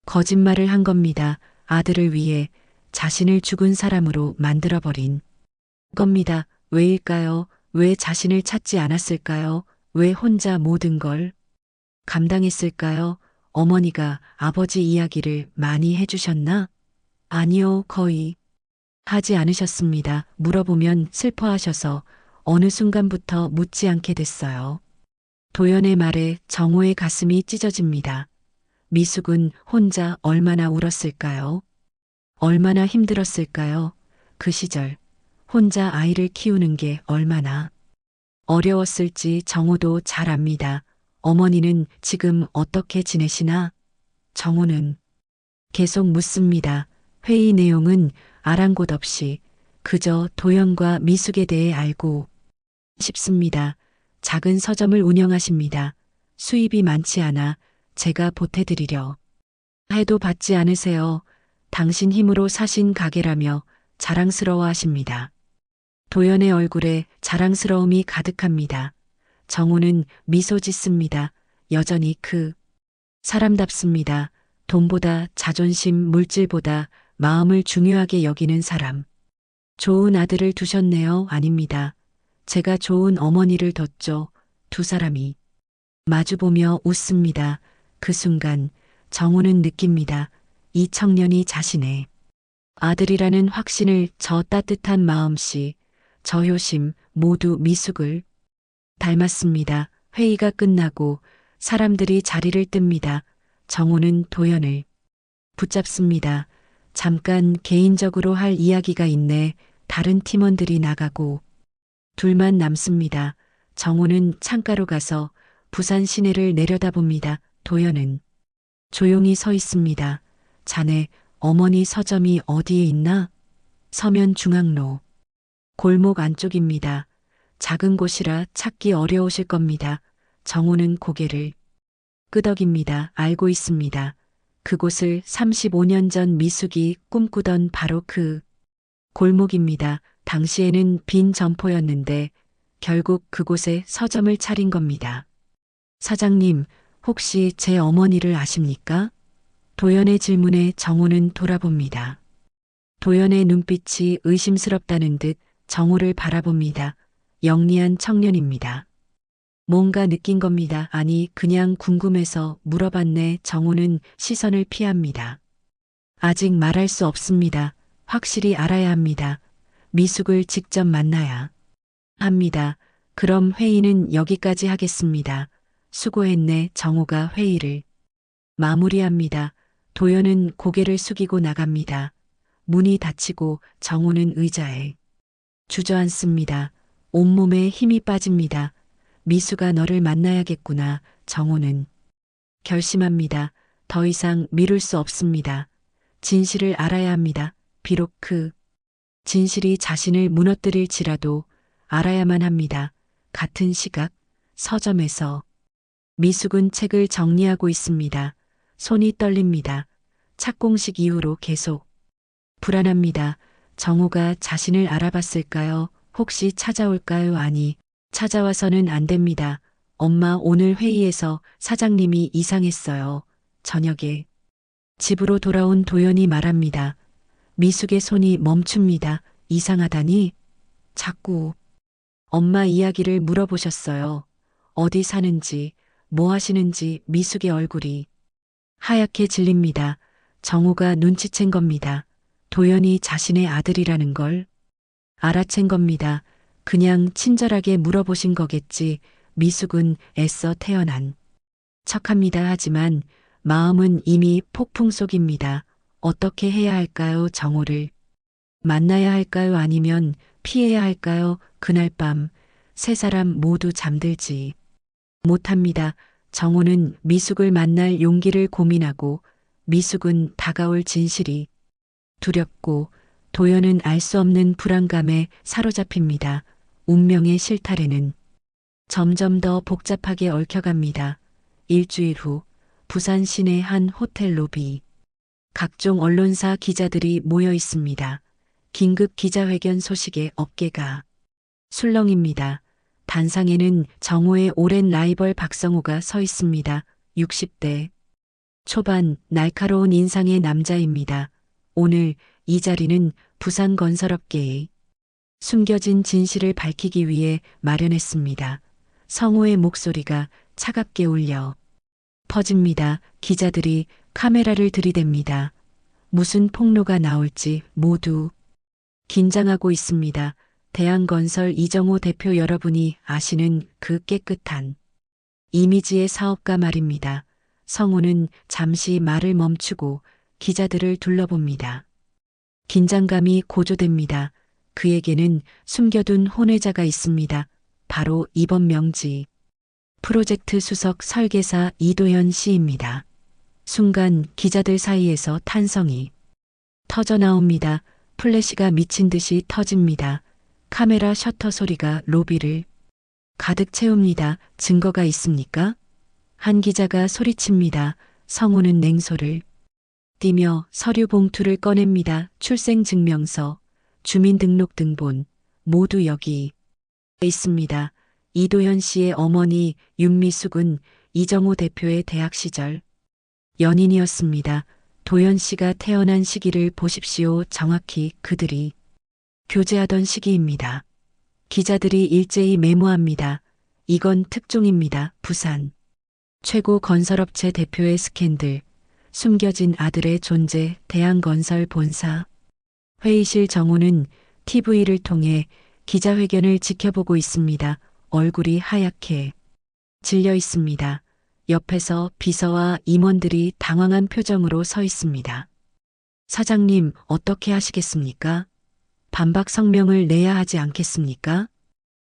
거짓말을 한 겁니다. 아들을 위해 자신을 죽은 사람으로 만들어버린 겁니다. 왜일까요? 왜 자신을 찾지 않았을까요? 왜 혼자 모든 걸 감당했을까요? 어머니가 아버지 이야기를 많이 해주셨나? 아니요, 거의 하지 않으셨습니다. 물어보면 슬퍼하셔서 어느 순간부터 묻지 않게 됐어요. 도연의 말에 정호의 가슴이 찢어집니다. 미숙은 혼자 얼마나 울었을까요? 얼마나 힘들었을까요? 그 시절 혼자 아이를 키우는 게 얼마나 어려웠을지 정호도 잘 압니다. 어머니는 지금 어떻게 지내시나? 정호는 계속 묻습니다. 회의 내용은 아랑곳 없이 그저 도연과 미숙에 대해 알고 싶습니다. 작은 서점을 운영하십니다. 수입이 많지 않아 제가 보태드리려 해도 받지 않으세요. 당신 힘으로 사신 가게라며 자랑스러워 하십니다. 도연의 얼굴에 자랑스러움이 가득합니다. 정호는 미소 짓습니다. 여전히 그 사람답습니다. 돈보다 자존심, 물질보다 마음을 중요하게 여기는 사람. 좋은 아들을 두셨네요. 아닙니다. 제가 좋은 어머니를 뒀죠. 두 사람이 마주보며 웃습니다. 그 순간 정호는 느낍니다. 이 청년이 자신의 아들이라는 확신을 저 따뜻한 마음씨, 저 효심 모두 미숙을 닮았습니다. 회의가 끝나고 사람들이 자리를 뜹니다. 정호는 도연을 붙잡습니다. 잠깐 개인적으로 할 이야기가 있네. 다른 팀원들이 나가고 둘만 남습니다. 정호는 창가로 가서 부산 시내를 내려다봅니다. 도연은 조용히 서 있습니다. 자네 어머니 서점이 어디에 있나? 서면 중앙로 골목 안쪽입니다. 작은 곳이라 찾기 어려우실 겁니다. 정호는 고개를 끄덕입니다. 알고 있습니다. 그곳을 35년 전 미숙이 꿈꾸던 바로 그 골목입니다. 당시에는 빈 점포였는데 결국 그곳에 서점을 차린 겁니다. 사장님, 혹시 제 어머니를 아십니까? 도연의 질문에 정호는 돌아봅니다. 도연의 눈빛이 의심스럽다는 듯 정호를 바라봅니다. 영리한 청년입니다. 뭔가 느낀 겁니다. 아니, 그냥 궁금해서 물어봤네. 정호는 시선을 피합니다. 아직 말할 수 없습니다. 확실히 알아야 합니다. 미숙을 직접 만나야 합니다. 그럼 회의는 여기까지 하겠습니다. 수고했네. 정호가 회의를 마무리합니다. 도연은 고개를 숙이고 나갑니다. 문이 닫히고 정호는 의자에 주저앉습니다. 온몸에 힘이 빠집니다. 미수가 너를 만나야겠구나. 정호는 결심합니다. 더 이상 미룰 수 없습니다. 진실을 알아야 합니다. 비록 그 진실이 자신을 무너뜨릴지라도 알아야만 합니다. 같은 시각 서점에서 미숙은 책을 정리하고 있습니다. 손이 떨립니다. 착공식 이후로 계속 불안합니다. 정호가 자신을 알아봤을까요? 혹시 찾아올까요? 아니, 찾아와서는 안 됩니다. 엄마, 오늘 회의에서 사장님이 이상했어요. 저녁에 집으로 돌아온 도연이 말합니다. 미숙의 손이 멈춥니다. 이상하다니? 자꾸 엄마 이야기를 물어보셨어요. 어디 사는지, 뭐 하시는지. 미숙의 얼굴이 하얗게 질립니다. 정호가 눈치챈 겁니다. 도연이 자신의 아들이라는 걸 알아챈 겁니다. 그냥 친절하게 물어보신 거겠지. 미숙은 애써 태어난 척합니다. 하지만 마음은 이미 폭풍 속입니다. 어떻게 해야 할까요? 정호를 만나야 할까요? 아니면 피해야 할까요? 그날 밤 세 사람 모두 잠들지 못합니다. 정호는 미숙을 만날 용기를 고민하고 미숙은 다가올 진실이 두렵고 도연은 알 수 없는 불안감에 사로잡힙니다. 운명의 실타래는 점점 더 복잡하게 얽혀갑니다. 일주일 후 부산 시내 한 호텔 로비. 각종 언론사 기자들이 모여 있습니다. 긴급 기자회견 소식에 어깨가 술렁입니다. 단상에는 정호의 오랜 라이벌 박성호가 서 있습니다. 60대 초반 날카로운 인상의 남자입니다. 오늘 이 자리는 부산건설업계의 숨겨진 진실을 밝히기 위해 마련했습니다. 성호의 목소리가 차갑게 울려 퍼집니다. 기자들이 카메라를 들이댑니다. 무슨 폭로가 나올지 모두 긴장하고 있습니다. 대한건설 이정호 대표 여러분이 아시는 그 깨끗한 이미지의 사업가 말입니다. 성호는 잠시 말을 멈추고 기자들을 둘러봅니다. 긴장감이 고조됩니다. 그에게는 숨겨둔 혼외자가 있습니다. 바로 이번 명지 프로젝트 수석 설계사 이도현 씨입니다. 순간 기자들 사이에서 탄성이 터져 나옵니다. 플래시가 미친 듯이 터집니다. 카메라 셔터 소리가 로비를 가득 채웁니다. 증거가 있습니까? 한 기자가 소리칩니다. 성호는 냉소를 띠며 서류 봉투를 꺼냅니다. 출생증명서, 주민등록등본 모두 여기 있습니다. 이도현 씨의 어머니 윤미숙은 이정호 대표의 대학 시절 연인이었습니다. 도현 씨가 태어난 시기를 보십시오. 정확히 그들이 교제하던 시기입니다. 기자들이 일제히 메모합니다. 이건 특종입니다. 부산 최고 건설업체 대표의 스캔들, 숨겨진 아들의 존재, 대한건설 본사. 회의실 정호는 TV를 통해 기자회견을 지켜보고 있습니다. 얼굴이 하얗게 질려 있습니다. 옆에서 비서와 임원들이 당황한 표정으로 서 있습니다. 사장님, 어떻게 하시겠습니까? 반박 성명을 내야 하지 않겠습니까?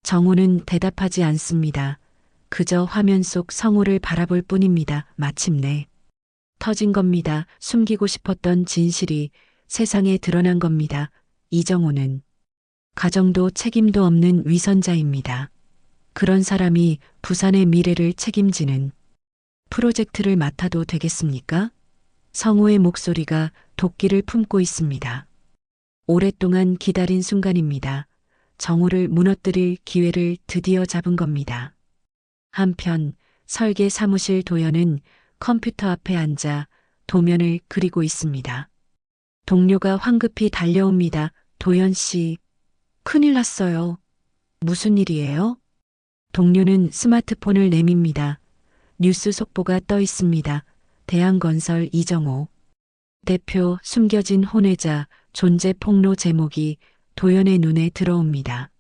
정호는 대답하지 않습니다. 그저 화면 속 성호를 바라볼 뿐입니다. 마침내 터진 겁니다. 숨기고 싶었던 진실이 세상에 드러난 겁니다. 이정호는 가정도 책임도 없는 위선자입니다. 그런 사람이 부산의 미래를 책임지는 프로젝트를 맡아도 되겠습니까? 성호의 목소리가 도끼를 품고 있습니다. 오랫동안 기다린 순간입니다. 정호를 무너뜨릴 기회를 드디어 잡은 겁니다. 한편 설계 사무실 도연은 컴퓨터 앞에 앉아 도면을 그리고 있습니다. 동료가 황급히 달려옵니다. 도연 씨, 큰일 났어요. 무슨 일이에요? 동료는 스마트폰을 내밉니다. 뉴스 속보가 떠 있습니다. 대한건설 이정호 대표 숨겨진 혼외자 존재 폭로 제목이 도연의 눈에 들어옵니다.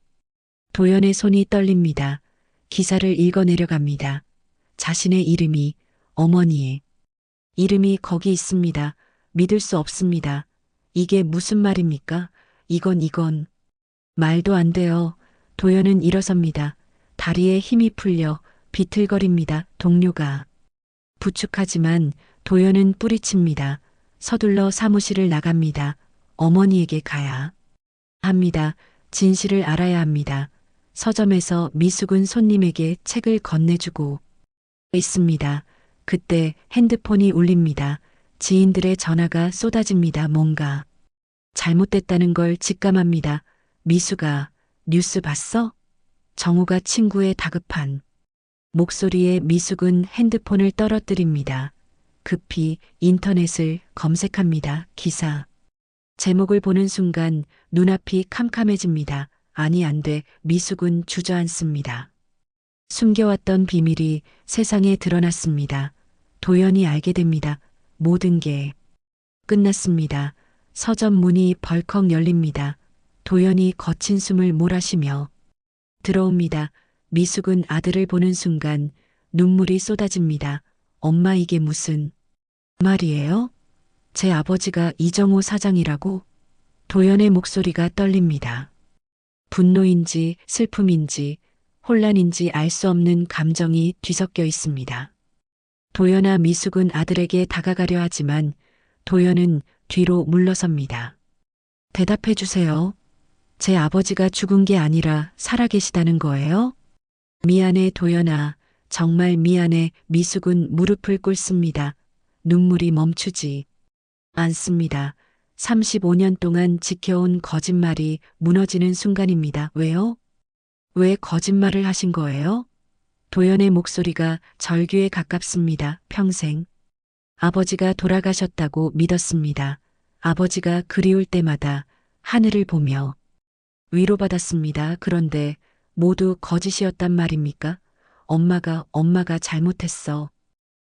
도연의 손이 떨립니다. 기사를 읽어내려갑니다. 자신의 이름이, 어머니의 이름이 거기 있습니다. 믿을 수 없습니다. 이게 무슨 말입니까? 이건 말도 안 돼요. 도연은 일어섭니다. 다리에 힘이 풀려 비틀거립니다. 동료가 부축하지만 도연은 뿌리칩니다. 서둘러 사무실을 나갑니다. 어머니에게 가야 합니다. 진실을 알아야 합니다. 서점에서 미숙은 손님에게 책을 건네주고 있습니다. 그때 핸드폰이 울립니다. 지인들의 전화가 쏟아집니다. 뭔가 잘못됐다는 걸 직감합니다. 미숙아, 뉴스 봤어? 정호가 친구의 다급한 목소리에 미숙은 핸드폰을 떨어뜨립니다. 급히 인터넷을 검색합니다. 기사 제목을 보는 순간 눈앞이 캄캄해집니다. 아니 안 돼. 미숙은 주저앉습니다. 숨겨왔던 비밀이 세상에 드러났습니다. 도연이 알게 됩니다. 모든 게 끝났습니다. 서점 문이 벌컥 열립니다. 도연이 거친 숨을 몰아쉬며 들어옵니다. 미숙은 아들을 보는 순간 눈물이 쏟아집니다. 엄마, 이게 무슨 말이에요? 제 아버지가 이정호 사장이라고? 도연의 목소리가 떨립니다. 분노인지 슬픔인지 혼란인지 알 수 없는 감정이 뒤섞여 있습니다. 도연아, 미숙은 아들에게 다가가려 하지만 도연은 뒤로 물러섭니다. 대답해 주세요. 제 아버지가 죽은 게 아니라 살아계시다는 거예요? 미안해, 도연아. 정말 미안해. 미숙은 무릎을 꿇습니다. 눈물이 멈추지 않습니다. 35년 동안 지켜온 거짓말이 무너지는 순간입니다. 왜요? 왜 거짓말을 하신 거예요? 도연의 목소리가 절규에 가깝습니다. 평생. 아버지가 돌아가셨다고 믿었습니다. 아버지가 그리울 때마다 하늘을 보며 위로받았습니다. 그런데 모두 거짓이었단 말입니까? 엄마가 잘못했어.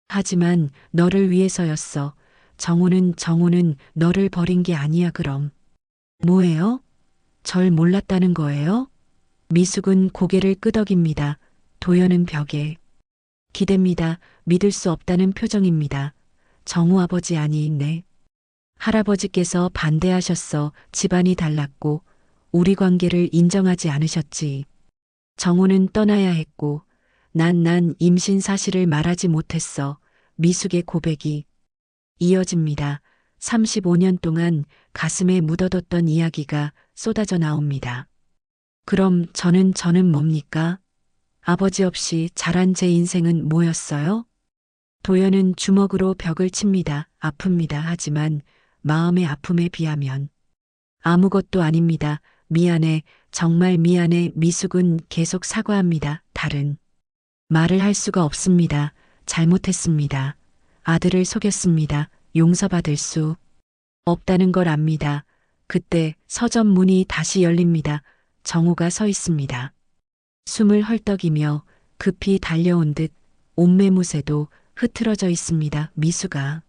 하지만 너를 위해서였어. 정우는 너를 버린 게 아니야, 그럼. 뭐예요? 절 몰랐다는 거예요? 미숙은 고개를 끄덕입니다. 도연은 벽에 기댑니다. 믿을 수 없다는 표정입니다. 정우 아버지 아니네. 할아버지께서 반대하셨어. 집안이 달랐고 우리 관계를 인정하지 않으셨지. 정우는 떠나야 했고 난 임신 사실을 말하지 못했어. 미숙의 고백이 이어집니다. 35년 동안 가슴에 묻어뒀던 이야기가 쏟아져 나옵니다. 그럼 저는 뭡니까? 아버지 없이 자란 제 인생은 뭐였어요? 도연은 주먹으로 벽을 칩니다. 아픕니다. 하지만 마음의 아픔에 비하면 아무것도 아닙니다. 미안해. 정말 미안해. 미숙은 계속 사과합니다. 다른 말을 할 수가 없습니다. 잘못했습니다. 아들을 속였습니다. 용서받을 수 없다는 걸 압니다. 그때 서점 문이 다시 열립니다. 정우가 서 있습니다. 숨을 헐떡이며 급히 달려온 듯 옷매무새도 흐트러져 있습니다. 미숙아.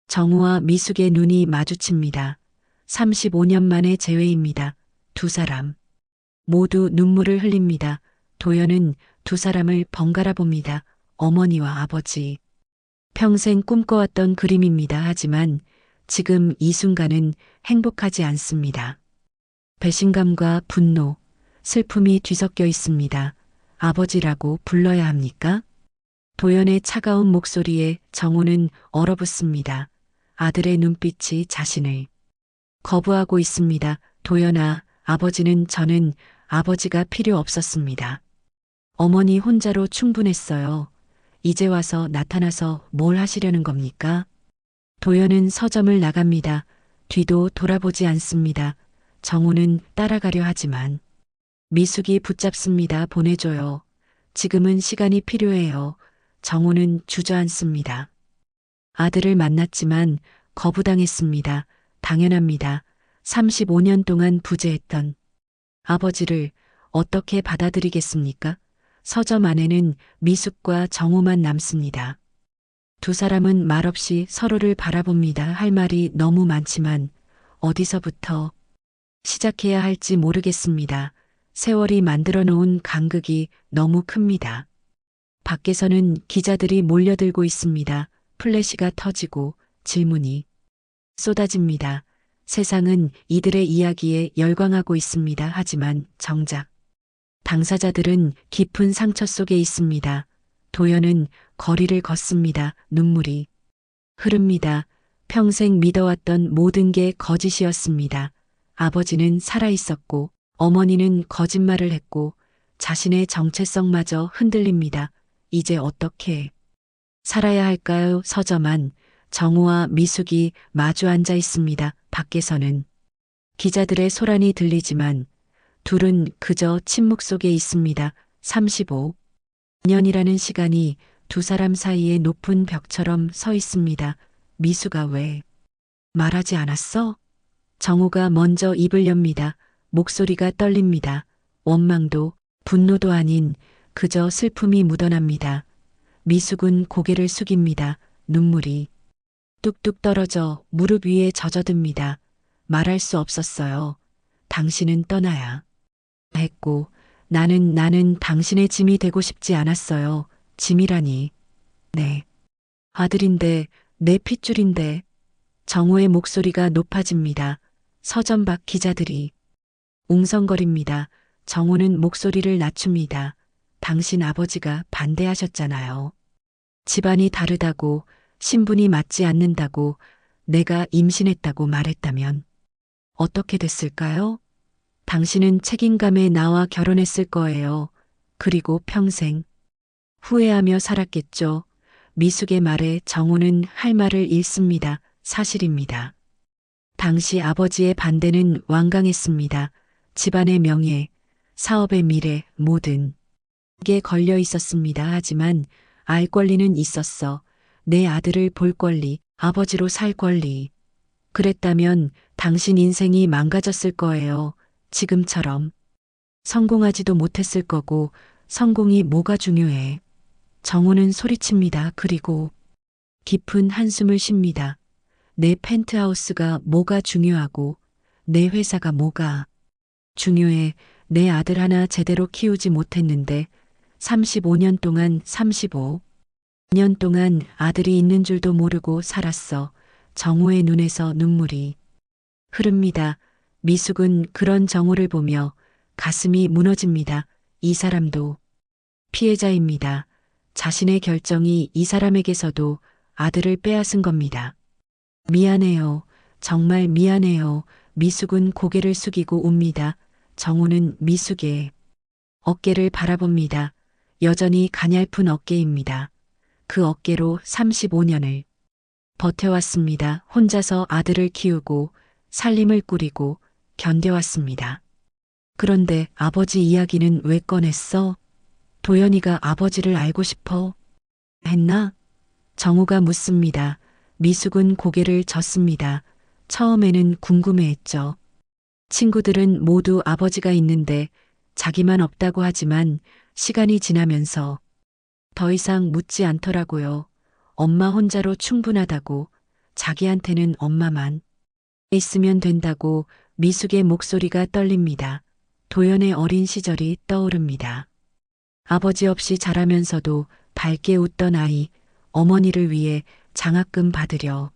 정우와 미숙의 눈이 마주칩니다. 35년 만의 재회입니다. 두 사람 모두 눈물을 흘립니다. 도연은 두 사람을 번갈아 봅니다. 어머니와 아버지. 평생 꿈꿔왔던 그림입니다. 하지만 지금 이 순간은 행복하지 않습니다. 배신감과 분노, 슬픔이 뒤섞여 있습니다. 아버지라고 불러야 합니까? 도연의 차가운 목소리에 정우는 얼어붙습니다. 아들의 눈빛이 자신을 거부하고 있습니다. 도연아, 저는 아버지가 필요 없었습니다. 어머니 혼자로 충분했어요. 이제 와서 나타나서 뭘 하시려는 겁니까? 도연은 서점을 나갑니다. 뒤도 돌아보지 않습니다. 정우는 따라가려 하지만 미숙이 붙잡습니다. 보내줘요. 지금은 시간이 필요해요. 정우는 주저앉습니다. 아들을 만났지만 거부당했습니다. 당연합니다. 35년 동안 부재했던 아버지를 어떻게 받아들이겠습니까? 서점 안에는 미숙과 정우만 남습니다. 두 사람은 말없이 서로를 바라봅니다. 할 말이 너무 많지만 어디서부터 시작해야 할지 모르겠습니다. 세월이 만들어 놓은 간극이 너무 큽니다. 밖에서는 기자들이 몰려들고 있습니다. 플래시가 터지고 질문이 쏟아집니다. 세상은 이들의 이야기에 열광하고 있습니다. 하지만 정작 당사자들은 깊은 상처 속에 있습니다. 도연은 거리를 걷습니다. 눈물이 흐릅니다. 평생 믿어왔던 모든 게 거짓이었습니다. 아버지는 살아있었고 어머니는 거짓말을 했고 자신의 정체성마저 흔들립니다. 이제 어떻게 살아야 할까요? 서점 안 정우와 미숙이 마주 앉아 있습니다. 밖에서는 기자들의 소란이 들리지만 둘은 그저 침묵 속에 있습니다. 35년이라는 시간이 두 사람 사이에 높은 벽처럼 서 있습니다. 미숙아, 왜 말하지 않았어? 정우가 먼저 입을 엽니다. 목소리가 떨립니다. 원망도 분노도 아닌 그저 슬픔이 묻어납니다. 미숙은 고개를 숙입니다. 눈물이 뚝뚝 떨어져 무릎 위에 젖어듭니다. 말할 수 없었어요. 당신은 떠나야 했고 나는 당신의 짐이 되고 싶지 않았어요. 짐이라니. 네. 아들인데, 내 핏줄인데. 정우의 목소리가 높아집니다. 서점 밖 기자들이 웅성거립니다. 정우는 목소리를 낮춥니다. 당신 아버지가 반대하셨잖아요. 집안이 다르다고, 신분이 맞지 않는다고, 내가 임신했다고 말했다면 어떻게 됐을까요? 당신은 책임감에 나와 결혼했을 거예요. 그리고 평생 후회하며 살았겠죠. 미숙의 말에 정우는 할 말을 잃습니다. 사실입니다. 당시 아버지의 반대는 완강했습니다. 집안의 명예, 사업의 미래, 모든 게 걸려 있었습니다. 하지만 알 권리는 있었어. 내 아들을 볼 권리, 아버지로 살 권리. 그랬다면 당신 인생이 망가졌을 거예요. 지금처럼. 성공하지도 못했을 거고 성공이 뭐가 중요해. 정호는 소리칩니다. 그리고 깊은 한숨을 쉽니다. 내 펜트하우스가 뭐가 중요하고 내 회사가 뭐가 중요해. 내 아들 하나 제대로 키우지 못했는데 35년 동안 35년 동안 아들이 있는 줄도 모르고 살았어. 정호의 눈에서 눈물이 흐릅니다. 미숙은 그런 정호를 보며 가슴이 무너집니다. 이 사람도 피해자입니다. 자신의 결정이 이 사람에게서도 아들을 빼앗은 겁니다. 미안해요. 정말 미안해요. 미숙은 고개를 숙이고 웁니다. 정호는 미숙의 어깨를 바라봅니다. 여전히 가냘픈 어깨입니다. 그 어깨로 35년을 버텨왔습니다. 혼자서 아들을 키우고 살림을 꾸리고 견뎌왔습니다. 그런데 아버지 이야기는 왜 꺼냈어? 도연이가 아버지를 알고 싶어 했나? 정우가 묻습니다. 미숙은 고개를 젓습니다. 처음에는 궁금해했죠. 친구들은 모두 아버지가 있는데 자기만 없다고 하지만 시간이 지나면서 더 이상 묻지 않더라고요. 엄마 혼자로 충분하다고, 자기한테는 엄마만 있으면 된다고. 미숙의 목소리가 떨립니다. 도연의 어린 시절이 떠오릅니다. 아버지 없이 자라면서도 밝게 웃던 아이, 어머니를 위해 장학금 받으려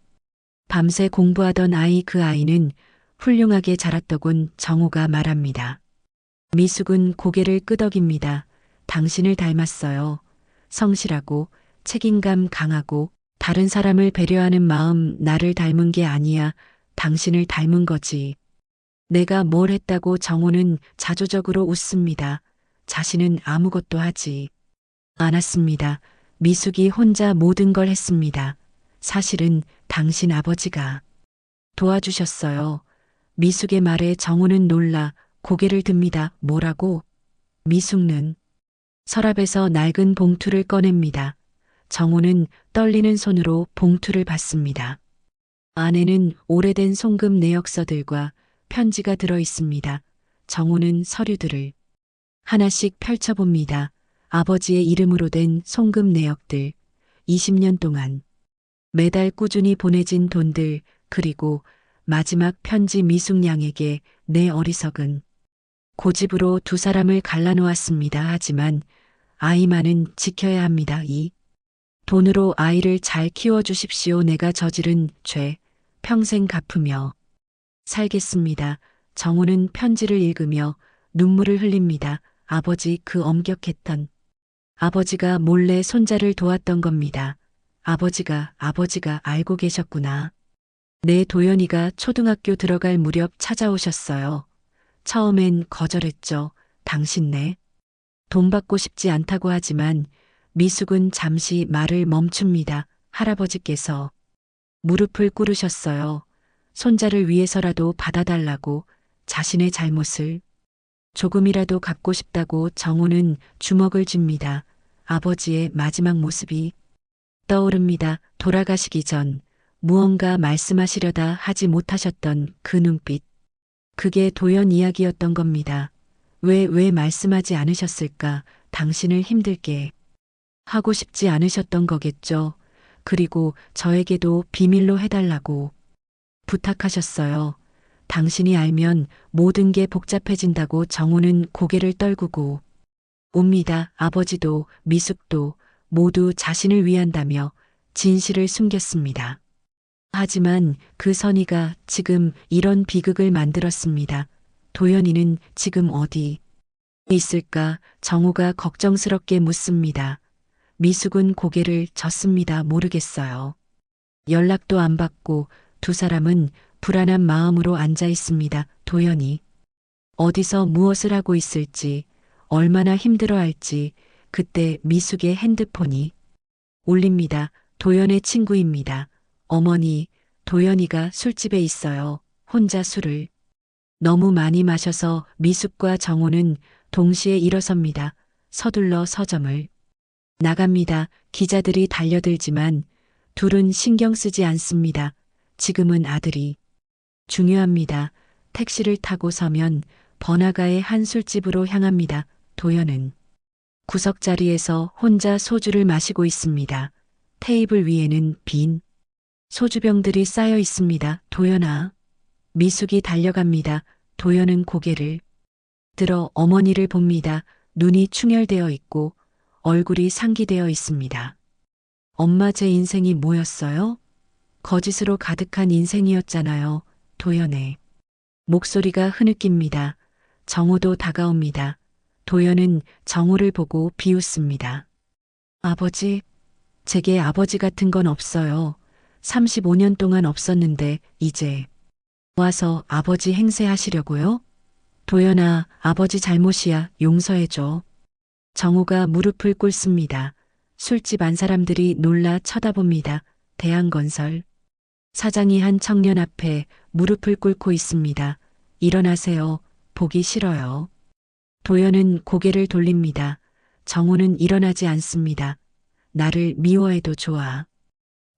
밤새 공부하던 아이. 그 아이는 훌륭하게 자랐더군. 정호가 말합니다. 미숙은 고개를 끄덕입니다. 당신을 닮았어요. 성실하고 책임감 강하고 다른 사람을 배려하는 마음. 나를 닮은 게 아니야. 당신을 닮은 거지. 내가 뭘 했다고. 정호는 자조적으로 웃습니다. 자신은 아무것도 하지 않았습니다. 미숙이 혼자 모든 걸 했습니다. 사실은 당신 아버지가 도와주셨어요. 미숙의 말에 정호는 놀라 고개를 듭니다. 뭐라고? 미숙는 서랍에서 낡은 봉투를 꺼냅니다. 정호는 떨리는 손으로 봉투를 받습니다. 안에는 오래된 송금 내역서들과 편지가 들어 있습니다. 정호는 서류들을 하나씩 펼쳐봅니다. 아버지의 이름으로 된 송금 내역들, 20년 동안 매달 꾸준히 보내진 돈들, 그리고 마지막 편지. 미숙 양에게 내 어리석은 고집으로 두 사람을 갈라놓았습니다. 하지만 아이만은 지켜야 합니다. 이 돈으로 아이를 잘 키워주십시오. 내가 저지른 죄 평생 갚으며 살겠습니다. 정호는 편지를 읽으며 눈물을 흘립니다. 아버지, 그 엄격했던 아버지가 몰래 손자를 도왔던 겁니다. 아버지가 알고 계셨구나. 내 도연이가 초등학교 들어갈 무렵 찾아오셨어요. 처음엔 거절했죠. 당신네 돈 받고 싶지 않다고 하지만 미숙은 잠시 말을 멈춥니다. 할아버지께서 무릎을 꿇으셨어요. 손자를 위해서라도 받아달라고, 자신의 잘못을 조금이라도 갚고 싶다고. 정호는 주먹을 쥡니다. 아버지의 마지막 모습이 떠오릅니다. 돌아가시기 전 무언가 말씀하시려다 하지 못하셨던 그 눈빛. 그게 도연 이야기였던 겁니다. 왜 말씀하지 않으셨을까? 당신을 힘들게 하고 싶지 않으셨던 거겠죠. 그리고 저에게도 비밀로 해달라고 부탁하셨어요. 당신이 알면 모든 게 복잡해진다고. 정호는 고개를 떨구고 옵니다. 아버지도 미숙도 모두 자신을 위한다며 진실을 숨겼습니다. 하지만 그 선의가 지금 이런 비극을 만들었습니다. 도연이는 지금 어디 있을까? 정호가 걱정스럽게 묻습니다. 미숙은 고개를 젓습니다. 모르겠어요. 연락도 안 받고 두 사람은 불안한 마음으로 앉아 있습니다. 도연이 어디서 무엇을 하고 있을지, 얼마나 힘들어할지. 그때 미숙의 핸드폰이 울립니다. 도연의 친구입니다. 어머니, 도연이가 술집에 있어요. 혼자 술을 너무 많이 마셔서 미숙과 정호는 동시에 일어섭니다. 서둘러 서점을 나갑니다. 기자들이 달려들지만 둘은 신경 쓰지 않습니다. 지금은 아들이 중요합니다. 택시를 타고 서면 번화가의 한 술집으로 향합니다. 도연은 구석자리에서 혼자 소주를 마시고 있습니다. 테이블 위에는 빈 소주병들이 쌓여 있습니다. 도연아. 미숙이 달려갑니다. 도연은 고개를 들어 어머니를 봅니다. 눈이 충혈되어 있고 얼굴이 상기되어 있습니다. 엄마, 제 인생이 뭐였어요? 거짓으로 가득한 인생이었잖아요. 도연의 목소리가 흐느낍니다. 정호도 다가옵니다. 도연은 정호를 보고 비웃습니다. 아버지, 제게 아버지 같은 건 없어요. 35년 동안 없었는데 이제 와서 아버지 행세하시려고요? 도연아, 아버지 잘못이야. 용서해줘. 정호가 무릎을 꿇습니다. 술집 안 사람들이 놀라 쳐다봅니다. 대한건설 사장이 한 청년 앞에 무릎을 꿇고 있습니다. 일어나세요. 보기 싫어요. 도연은 고개를 돌립니다. 정호는 일어나지 않습니다. 나를 미워해도 좋아.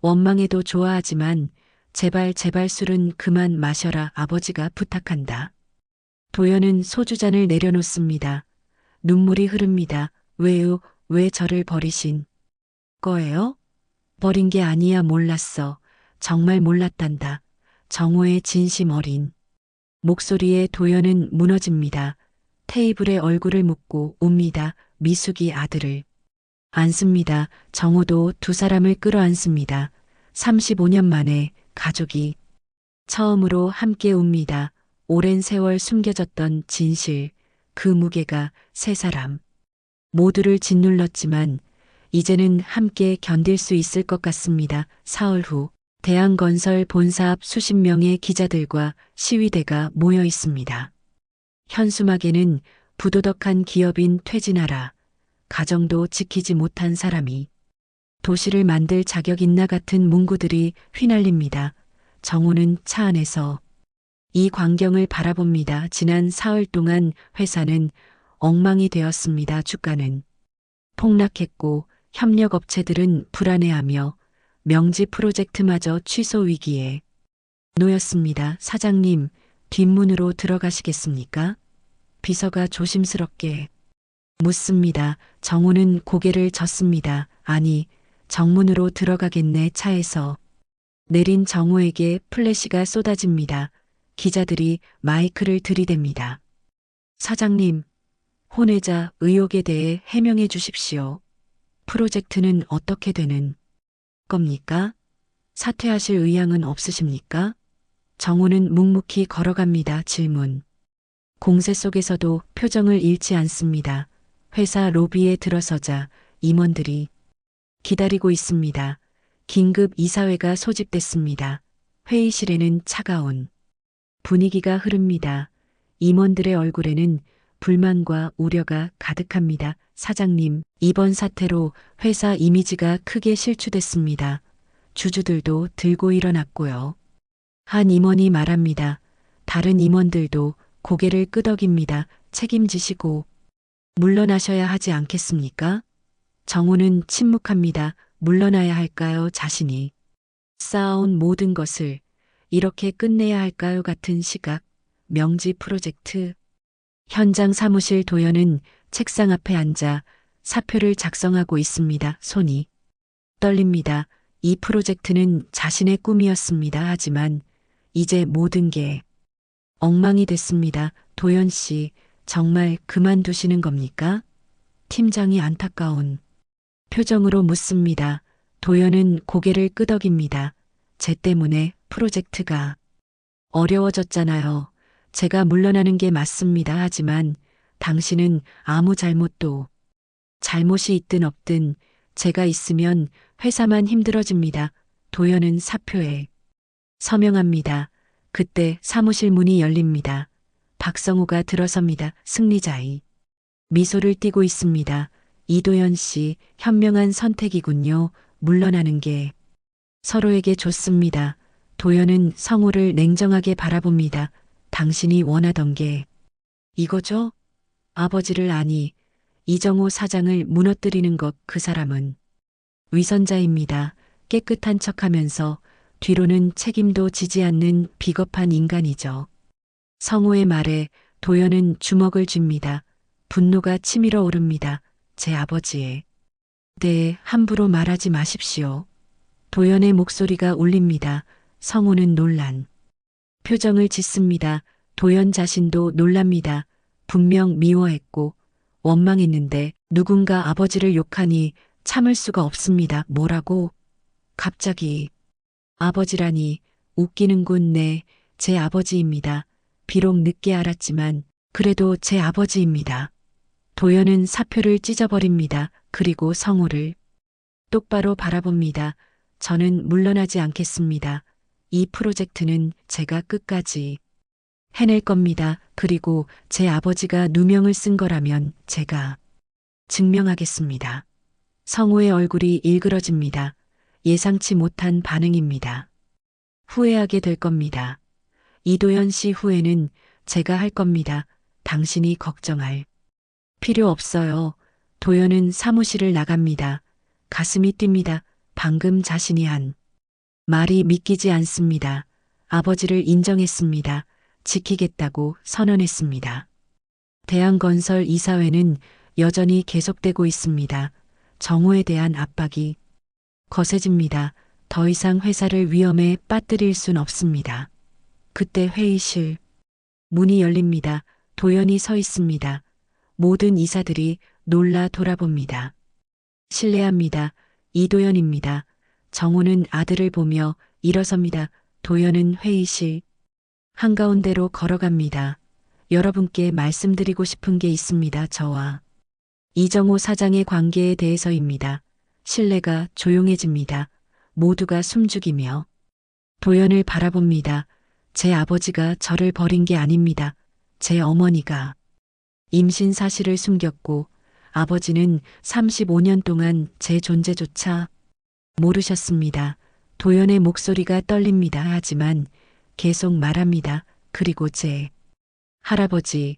원망해도 좋아하지만 제발 술은 그만 마셔라. 아버지가 부탁한다. 도연은 소주잔을 내려놓습니다. 눈물이 흐릅니다. 왜요? 왜 저를 버리신 거예요? 버린 게 아니야. 몰랐어. 정말 몰랐단다. 정호의 진심 어린 목소리에 도연은 무너집니다. 테이블에 얼굴을 묻고 웁니다. 미숙이 아들을 안습니다. 정호도 두 사람을 끌어안습니다. 35년 만에 가족이 처음으로 함께 웁니다. 오랜 세월 숨겨졌던 진실, 그 무게가 세 사람 모두를 짓눌렀지만 이제는 함께 견딜 수 있을 것 같습니다. 사흘 후 대한건설 본사 앞 수십 명의 기자들과 시위대가 모여 있습니다. 현수막에는 부도덕한 기업인 퇴진하라, 가정도 지키지 못한 사람이 도시를 만들 자격 있나 같은 문구들이 휘날립니다. 정호는 차 안에서 이 광경을 바라봅니다. 지난 사흘 동안 회사는 엉망이 되었습니다. 주가는 폭락했고 협력업체들은 불안해하며 명지 프로젝트마저 취소 위기에 놓였습니다. 사장님, 뒷문으로 들어가시겠습니까? 비서가 조심스럽게 묻습니다. 정호는 고개를 젓습니다. 아니, 정문으로 들어가겠네. 차에서 내린 정호에게 플래시가 쏟아집니다. 기자들이 마이크를 들이댑니다. 사장님, 혼외자 의혹에 대해 해명해 주십시오. 프로젝트는 어떻게 되는 겁니까? 사퇴하실 의향은 없으십니까? 정호는 묵묵히 걸어갑니다. 질문. 공세 속에서도 표정을 잃지 않습니다. 회사 로비에 들어서자 임원들이 기다리고 있습니다. 긴급 이사회가 소집됐습니다. 회의실에는 차가운 분위기가 흐릅니다. 임원들의 얼굴에는 불만과 우려가 가득합니다. 사장님, 이번 사태로 회사 이미지가 크게 실추됐습니다. 주주들도 들고 일어났고요. 한 임원이 말합니다. 다른 임원들도 고개를 끄덕입니다. 책임지시고 물러나셔야 하지 않겠습니까? 정호는 침묵합니다. 물러나야 할까요? 자신이 쌓아온 모든 것을 이렇게 끝내야 할까요? 같은 시각, 명지 프로젝트. 현장 사무실 도연은 책상 앞에 앉아 사표를 작성하고 있습니다. 손이 떨립니다. 이 프로젝트는 자신의 꿈이었습니다. 하지만 이제 모든 게 엉망이 됐습니다. 도연 씨, 정말 그만두시는 겁니까? 팀장이 안타까운 표정으로 묻습니다. 도연은 고개를 끄덕입니다. 제 때문에 프로젝트가 어려워졌잖아요. 제가 물러나는 게 맞습니다. 하지만 당신은 아무 잘못도 잘못이 있든 없든 제가 있으면 회사만 힘들어집니다. 도연은 사표에 서명합니다. 그때 사무실 문이 열립니다. 박성우가 들어섭니다. 승리자의 미소를 띠고 있습니다. 이도연 씨, 현명한 선택이군요. 물러나는 게 서로에게 좋습니다. 도연은 성우를 냉정하게 바라봅니다. 당신이 원하던 게 이거죠? 아버지를 아니, 이정호 사장을 무너뜨리는 것 그 사람은 위선자입니다. 깨끗한 척하면서 뒤로는 책임도 지지 않는 비겁한 인간이죠. 성우의 말에 도연은 주먹을 쥡니다. 분노가 치밀어 오릅니다. 제 아버지에 대해 함부로 말하지 마십시오. 도연의 목소리가 울립니다. 성우는 놀란 표정을 짓습니다. 도연 자신도 놀랍니다. 분명 미워했고 원망했는데 누군가 아버지를 욕하니 참을 수가 없습니다. 뭐라고? 갑자기 아버지라니 웃기는군. 네, 제 아버지입니다. 비록 늦게 알았지만 그래도 제 아버지입니다. 도연은 사표를 찢어버립니다. 그리고 성우를 똑바로 바라봅니다. 저는 물러나지 않겠습니다. 이 프로젝트는 제가 끝까지 해낼 겁니다. 그리고 제 아버지가 누명을 쓴 거라면 제가 증명하겠습니다. 성우의 얼굴이 일그러집니다. 예상치 못한 반응입니다. 후회하게 될 겁니다. 이도연 씨 후회는 제가 할 겁니다. 당신이 걱정할 필요 없어요. 도연은 사무실을 나갑니다. 가슴이 뜁니다. 방금 자신이 한 말이 믿기지 않습니다. 아버지를 인정했습니다. 지키겠다고 선언했습니다. 대한건설 이사회는 여전히 계속되고 있습니다. 정호에 대한 압박이 거세집니다. 더 이상 회사를 위험에 빠뜨릴 순 없습니다. 그때 회의실 문이 열립니다. 도연이 서 있습니다. 모든 이사들이 놀라 돌아봅니다. 실례합니다. 이도연입니다. 정호는 아들을 보며 일어섭니다. 도연은 회의실 한가운데로 걸어갑니다. 여러분께 말씀드리고 싶은 게 있습니다. 저와 이정호 사장의 관계에 대해서입니다. 실내가 조용해집니다. 모두가 숨죽이며 도연을 바라봅니다. 제 아버지가 저를 버린 게 아닙니다. 제 어머니가 임신 사실을 숨겼고 아버지는 35년 동안 제 존재조차 모르셨습니다. 도연의 목소리가 떨립니다. 하지만 계속 말합니다. 그리고 제 할아버지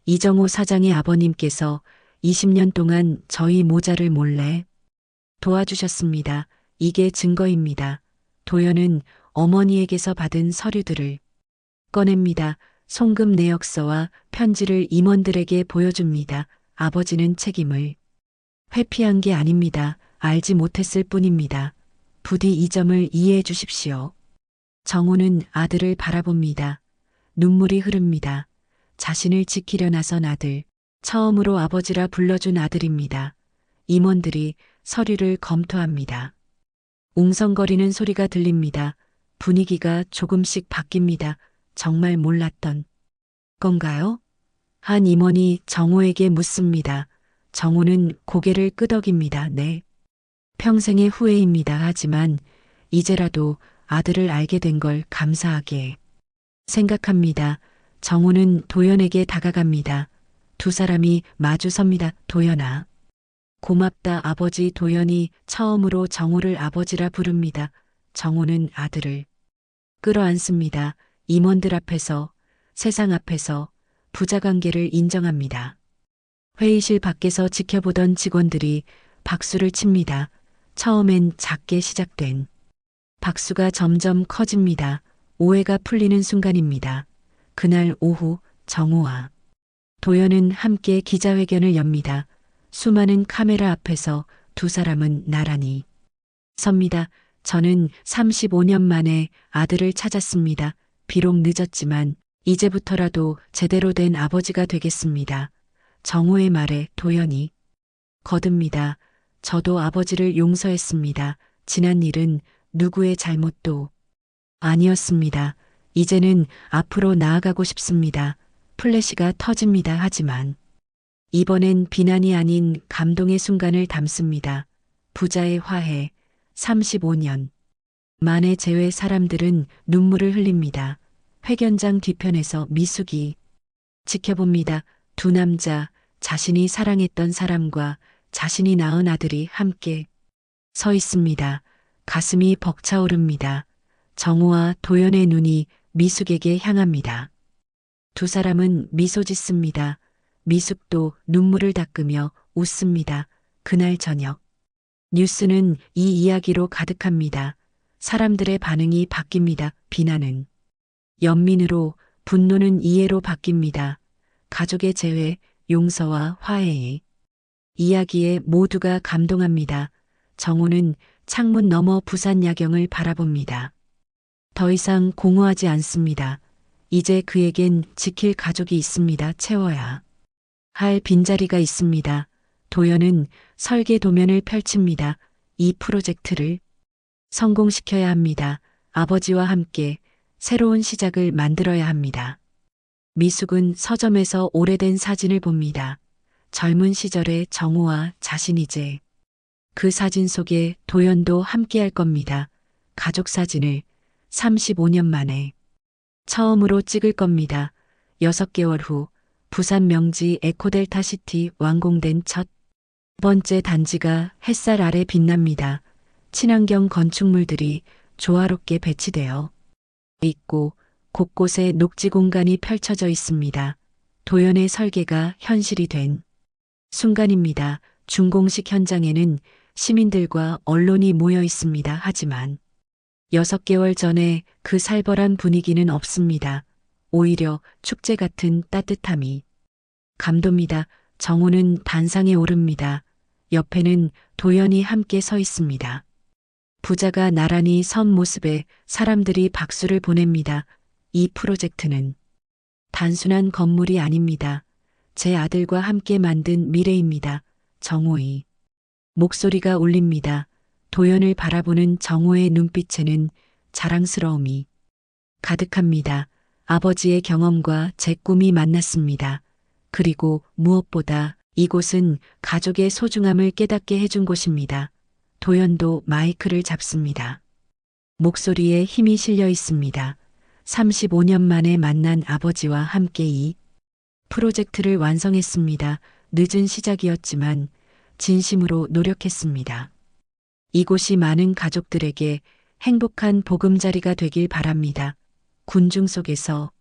이정호 사장의 아버님께서 20년 동안 저희 모자를 몰래 도와주셨습니다. 이게 증거입니다. 도연은 어머니에게서 받은 서류들을 꺼냅니다. 송금 내역서와 편지를 임원들에게 보여줍니다. 아버지는 책임을 회피한 게 아닙니다. 알지 못했을 뿐입니다. 부디 이 점을 이해해 주십시오. 정우는 아들을 바라봅니다. 눈물이 흐릅니다. 자신을 지키려 나선 아들, 처음으로 아버지라 불러준 아들입니다. 임원들이 서류를 검토합니다. 웅성거리는 소리가 들립니다. 분위기가 조금씩 바뀝니다. 정말 몰랐던 건가요? 한 임원이 정호에게 묻습니다. 정호는 고개를 끄덕입니다. 네. 평생의 후회입니다. 하지만 이제라도 아들을 알게 된 걸 감사하게 생각합니다. 정호는 도연에게 다가갑니다. 두 사람이 마주섭니다. 도연아. 고맙다 아버지. 도연이 처음으로 정호를 아버지라 부릅니다. 정호는 아들을 끌어안습니다. 임원들 앞에서, 세상 앞에서 부자관계를 인정합니다. 회의실 밖에서 지켜보던 직원들이 박수를 칩니다. 처음엔 작게 시작된 박수가 점점 커집니다. 오해가 풀리는 순간입니다. 그날 오후 정호와 도연은 함께 기자회견을 엽니다. 수많은 카메라 앞에서 두 사람은 나란히 섭니다. 저는 35년 만에 아들을 찾았습니다. 비록 늦었지만 이제부터라도 제대로 된 아버지가 되겠습니다. 정호의 말에 도연이 거듭니다. 저도 아버지를 용서했습니다. 지난 일은 누구의 잘못도 아니었습니다. 이제는 앞으로 나아가고 싶습니다. 플래시가 터집니다. 하지만 이번엔 비난이 아닌 감동의 순간을 담습니다. 부자의 화해, 35년 만에 재회. 사람들은 눈물을 흘립니다. 회견장 뒤편에서 미숙이 지켜봅니다. 두 남자, 자신이 사랑했던 사람과 자신이 낳은 아들이 함께 서 있습니다. 가슴이 벅차오릅니다. 정우와 도연의 눈이 미숙에게 향합니다. 두 사람은 미소 짓습니다. 미숙도 눈물을 닦으며 웃습니다. 그날 저녁. 뉴스는 이 이야기로 가득합니다. 사람들의 반응이 바뀝니다. 비난은 연민으로, 분노는 이해로 바뀝니다. 가족의 재회, 용서와 화해에. 이야기에 모두가 감동합니다. 정우는 창문 너머 부산 야경을 바라봅니다. 더 이상 공허하지 않습니다. 이제 그에겐 지킬 가족이 있습니다. 채워야 할 빈자리가 있습니다. 도연은 설계 도면을 펼칩니다. 이 프로젝트를 성공시켜야 합니다. 아버지와 함께 새로운 시작을 만들어야 합니다. 미숙은 서점에서 오래된 사진을 봅니다. 젊은 시절의 정우와 자신이제. 그 사진 속에 도연도 함께할 겁니다. 가족 사진을 35년 만에 처음으로 찍을 겁니다. 6개월 후 부산 명지 에코델타시티 완공된 첫 번째 단지가 햇살 아래 빛납니다. 친환경 건축물들이 조화롭게 배치되어 있고 곳곳에 녹지 공간이 펼쳐져 있습니다. 도연의 설계가 현실이 된 순간입니다. 준공식 현장에는 시민들과 언론이 모여 있습니다. 하지만 6개월 전에 그 살벌한 분위기는 없습니다. 오히려 축제 같은 따뜻함이 감돕니다. 정우는 단상에 오릅니다. 옆에는 도연이 함께 서 있습니다. 부자가 나란히 선 모습에 사람들이 박수를 보냅니다. 이 프로젝트는 단순한 건물이 아닙니다. 제 아들과 함께 만든 미래입니다. 정우의 목소리가 울립니다. 도연을 바라보는 정우의 눈빛에는 자랑스러움이 가득합니다. 아버지의 경험과 제 꿈이 만났습니다. 그리고 무엇보다 이곳은 가족의 소중함을 깨닫게 해준 곳입니다. 도연도 마이크를 잡습니다. 목소리에 힘이 실려 있습니다. 35년 만에 만난 아버지와 함께 이 프로젝트를 완성했습니다. 늦은 시작이었지만 진심으로 노력했습니다. 이곳이 많은 가족들에게 행복한 보금자리가 되길 바랍니다. 군중 속에서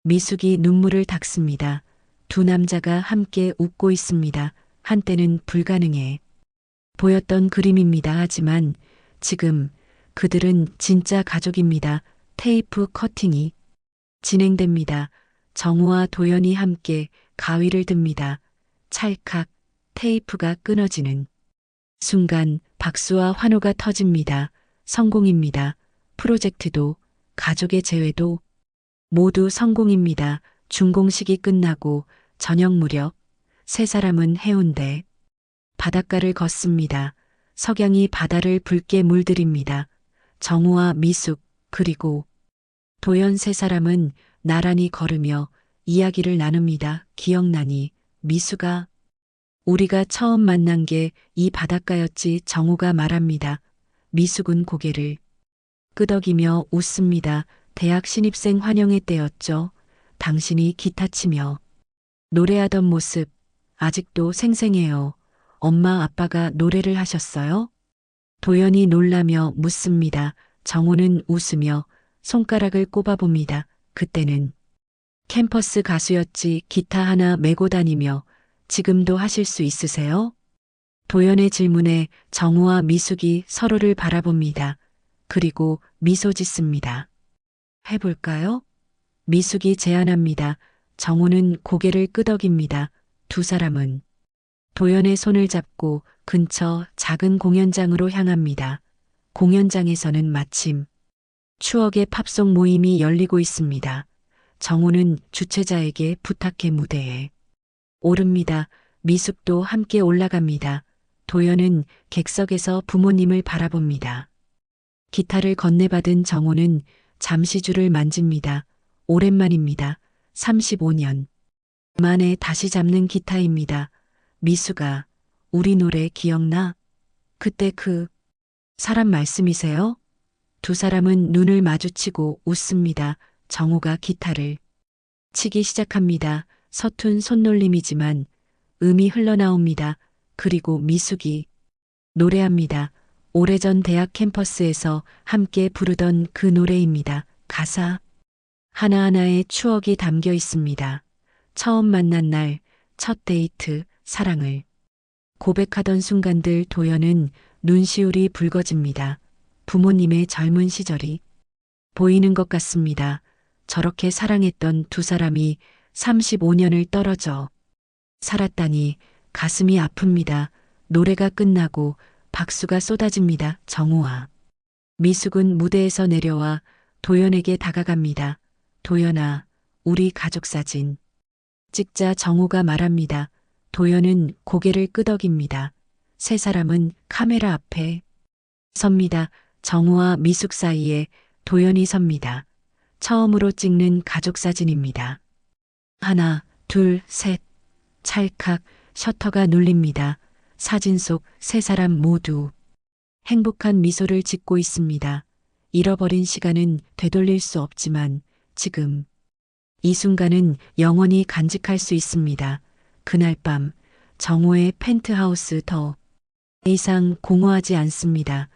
미숙이 눈물을 닦습니다. 두 남자가 함께 웃고 있습니다. 한때는 불가능해 보였던 그림입니다. 하지만 지금 그들은 진짜 가족입니다. 테이프 커팅이 진행됩니다. 정우와 도연이 함께 가위를 듭니다. 찰칵 테이프가 끊어지는 순간 박수와 환호가 터집니다. 성공입니다. 프로젝트도 가족의 재회도 모두 성공입니다. 준공식이 끝나고 저녁 무렵 세 사람은 해운대 바닷가를 걷습니다. 석양이 바다를 붉게 물들입니다. 정우와 미숙 그리고 도연 세 사람은 나란히 걸으며 이야기를 나눕니다. 기억나니 미숙아 우리가 처음 만난 게 이 바닷가였지. 정우가 말합니다. 미숙은 고개를 끄덕이며 웃습니다. 대학 신입생 환영회 때였죠. 당신이 기타 치며 노래하던 모습 아직도 생생해요. 엄마 아빠가 노래를 하셨어요? 도연이 놀라며 묻습니다. 정우는 웃으며 손가락을 꼽아봅니다. 그때는 캠퍼스 가수였지. 기타 하나 메고 다니며 지금도 하실 수 있으세요? 도연의 질문에 정우와 미숙이 서로를 바라봅니다. 그리고 미소 짓습니다. 해볼까요? 미숙이 제안합니다. 정우는 고개를 끄덕입니다. 두 사람은 도연의 손을 잡고 근처 작은 공연장으로 향합니다. 공연장에서는 마침 추억의 팝송 모임이 열리고 있습니다. 정우는 주최자에게 부탁해 무대에 오릅니다. 미숙도 함께 올라갑니다. 도연은 객석에서 부모님을 바라봅니다. 기타를 건네받은 정우는 잠시 줄을 만집니다. 오랜만입니다. 35년 만에 다시 잡는 기타입니다. 미숙아, 우리 노래 기억나? 그때 그 사람 말씀이세요? 두 사람은 눈을 마주치고 웃습니다. 정우가 기타를 치기 시작합니다. 서툰 손놀림이지만 음이 흘러나옵니다. 그리고 미숙이 노래합니다. 오래전 대학 캠퍼스에서 함께 부르던 그 노래입니다. 가사 하나하나에 추억이 담겨 있습니다. 처음 만난 날, 첫 데이트, 사랑을 고백하던 순간들 도연은 눈시울이 붉어집니다. 부모님의 젊은 시절이 보이는 것 같습니다. 저렇게 사랑했던 두 사람이 35년을 떨어져 살았다니 가슴이 아픕니다. 노래가 끝나고 박수가 쏟아집니다. 정우와 미숙은 무대에서 내려와 도연에게 다가갑니다. 도연아, 우리 가족 사진 찍자. 정우가 말합니다. 도연은 고개를 끄덕입니다. 세 사람은 카메라 앞에 섭니다. 정우와 미숙 사이에 도연이 섭니다. 처음으로 찍는 가족 사진입니다. 하나, 둘, 셋. 찰칵 셔터가 눌립니다. 사진 속 세 사람 모두 행복한 미소를 짓고 있습니다. 잃어버린 시간은 되돌릴 수 없지만 지금 이 순간은 영원히 간직할 수 있습니다. 그날 밤 정호의 펜트하우스 더 이상 공허하지 않습니다.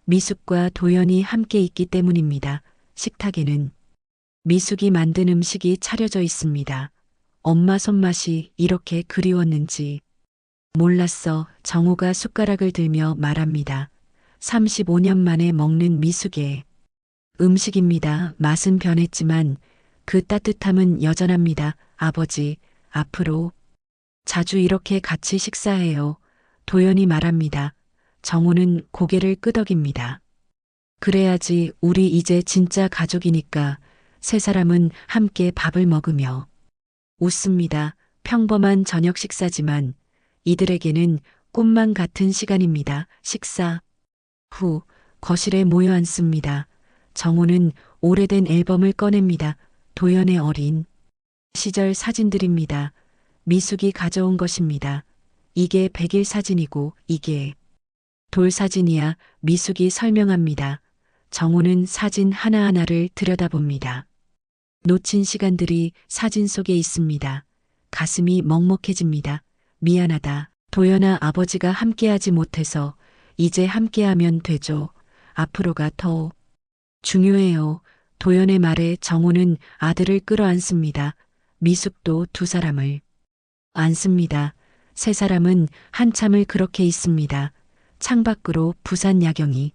미숙과 도연이 함께 있기 때문입니다. 식탁에는 미숙이 만든 음식이 차려져 있습니다. 엄마 손맛이 이렇게 그리웠는지 몰랐어. 정호가 숟가락을 들며 말합니다. 35년 만에 먹는 미숙의 음식입니다. 맛은 변했지만 그 따뜻함은 여전합니다. 아버지, 앞으로 자주 이렇게 같이 식사해요. 도연이 말합니다. 정호는 고개를 끄덕입니다. 그래야지, 우리 이제 진짜 가족이니까. 세 사람은 함께 밥을 먹으며 웃습니다. 평범한 저녁 식사지만 이들에게는 꿈만 같은 시간입니다. 식사 후 거실에 모여 앉습니다. 정호는 오래된 앨범을 꺼냅니다. 도연의 어린 시절 사진들입니다. 미숙이 가져온 것입니다. 이게 100일 사진이고 이게 돌 사진이야. 미숙이 설명합니다. 정호는 사진 하나하나를 들여다봅니다. 놓친 시간들이 사진 속에 있습니다. 가슴이 먹먹해집니다. 미안하다. 도연아, 아버지가 함께하지 못해서 이제 함께하면 되죠. 앞으로가 더 중요해요. 도연의 말에 정호는 아들을 끌어안습니다. 미숙도 두 사람을 안습니다. 세 사람은 한참을 그렇게 있습니다. 창밖으로 부산 야경이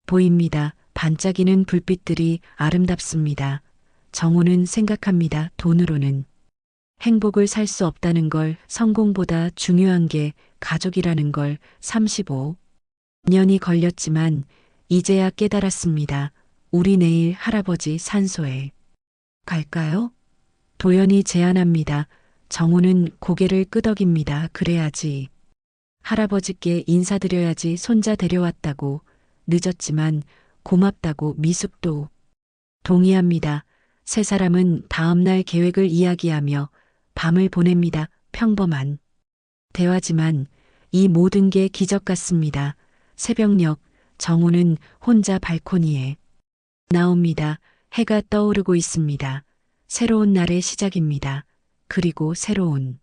보입니다. 반짝이는 불빛들이 아름답습니다. 정호는 생각합니다. 돈으로는 행복을 살 수 없다는 걸, 성공보다 중요한 게 가족이라는 걸. 35년이 걸렸지만 이제야 깨달았습니다. 우리 내일 할아버지 산소에 갈까요? 도연이 제안합니다. 정호는 고개를 끄덕입니다. 그래야지. 할아버지께 인사드려야지. 손자 데려왔다고. 늦었지만 고맙다고. 미숙도 동의합니다. 세 사람은 다음날 계획을 이야기하며 밤을 보냅니다. 평범한 대화지만 이 모든 게 기적 같습니다. 새벽녘 정호는 혼자 발코니에 나옵니다. 해가 떠오르고 있습니다. 새로운 날의 시작입니다. 그리고 새로운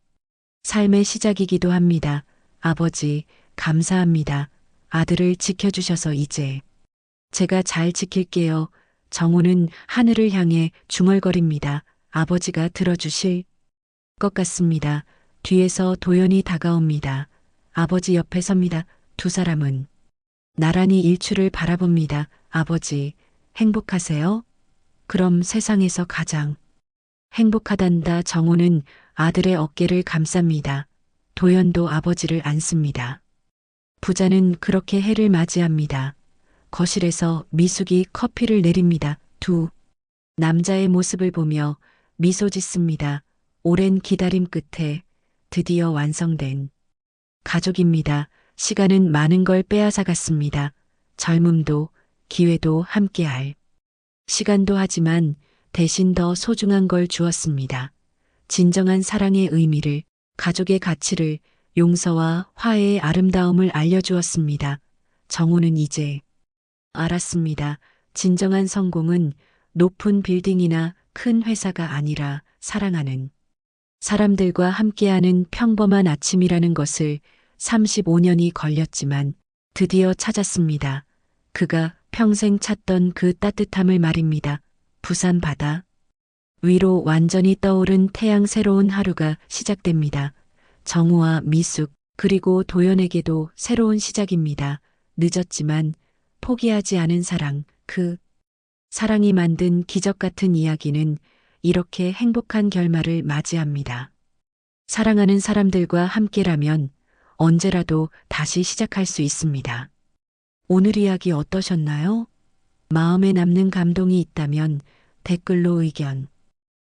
삶의 시작이기도 합니다. 아버지, 감사합니다. 아들을 지켜주셔서 이제 제가 잘 지킬게요. 정호는 하늘을 향해 중얼거립니다. 아버지가 들어주실 것 같습니다. 뒤에서 도연이 다가옵니다. 아버지 옆에 섭니다. 두 사람은 나란히 일출을 바라봅니다. 아버지, 행복하세요? 그럼 세상에서 가장 행복하단다. 정호는 아들의 어깨를 감쌉니다. 도연도 아버지를 안습니다. 부자는 그렇게 해를 맞이합니다. 거실에서 미숙이 커피를 내립니다. 두 남자의 모습을 보며 미소 짓습니다. 오랜 기다림 끝에 드디어 완성된 가족입니다. 시간은 많은 걸 빼앗아갔습니다. 젊음도 기회도 함께할 시간도 하지만 대신 더 소중한 걸 주었습니다. 진정한 사랑의 의미를, 가족의 가치를, 용서와 화해의 아름다움을 알려주었습니다. 정호는 이제 알았습니다. 진정한 성공은 높은 빌딩이나 큰 회사가 아니라 사랑하는 사람들과 함께하는 평범한 아침이라는 것을. 35년이 걸렸지만 드디어 찾았습니다. 그가 평생 찾던 그 따뜻함을 말입니다. 부산 바다 위로 완전히 떠오른 태양 새로운 하루가 시작됩니다. 정우와 미숙 그리고 도연에게도 새로운 시작입니다. 늦었지만 포기하지 않은 사랑, 그 사랑이 만든 기적 같은 이야기는 이렇게 행복한 결말을 맞이합니다. 사랑하는 사람들과 함께라면 언제라도 다시 시작할 수 있습니다. 오늘 이야기 어떠셨나요? 마음에 남는 감동이 있다면 댓글로 의견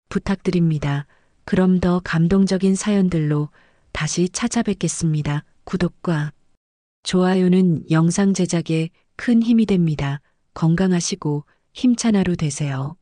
부탁드립니다. 그럼 더 감동적인 사연들로 다시 찾아뵙겠습니다. 구독과 좋아요는 영상 제작에 큰 힘이 됩니다. 건강하시고 힘찬 하루 되세요.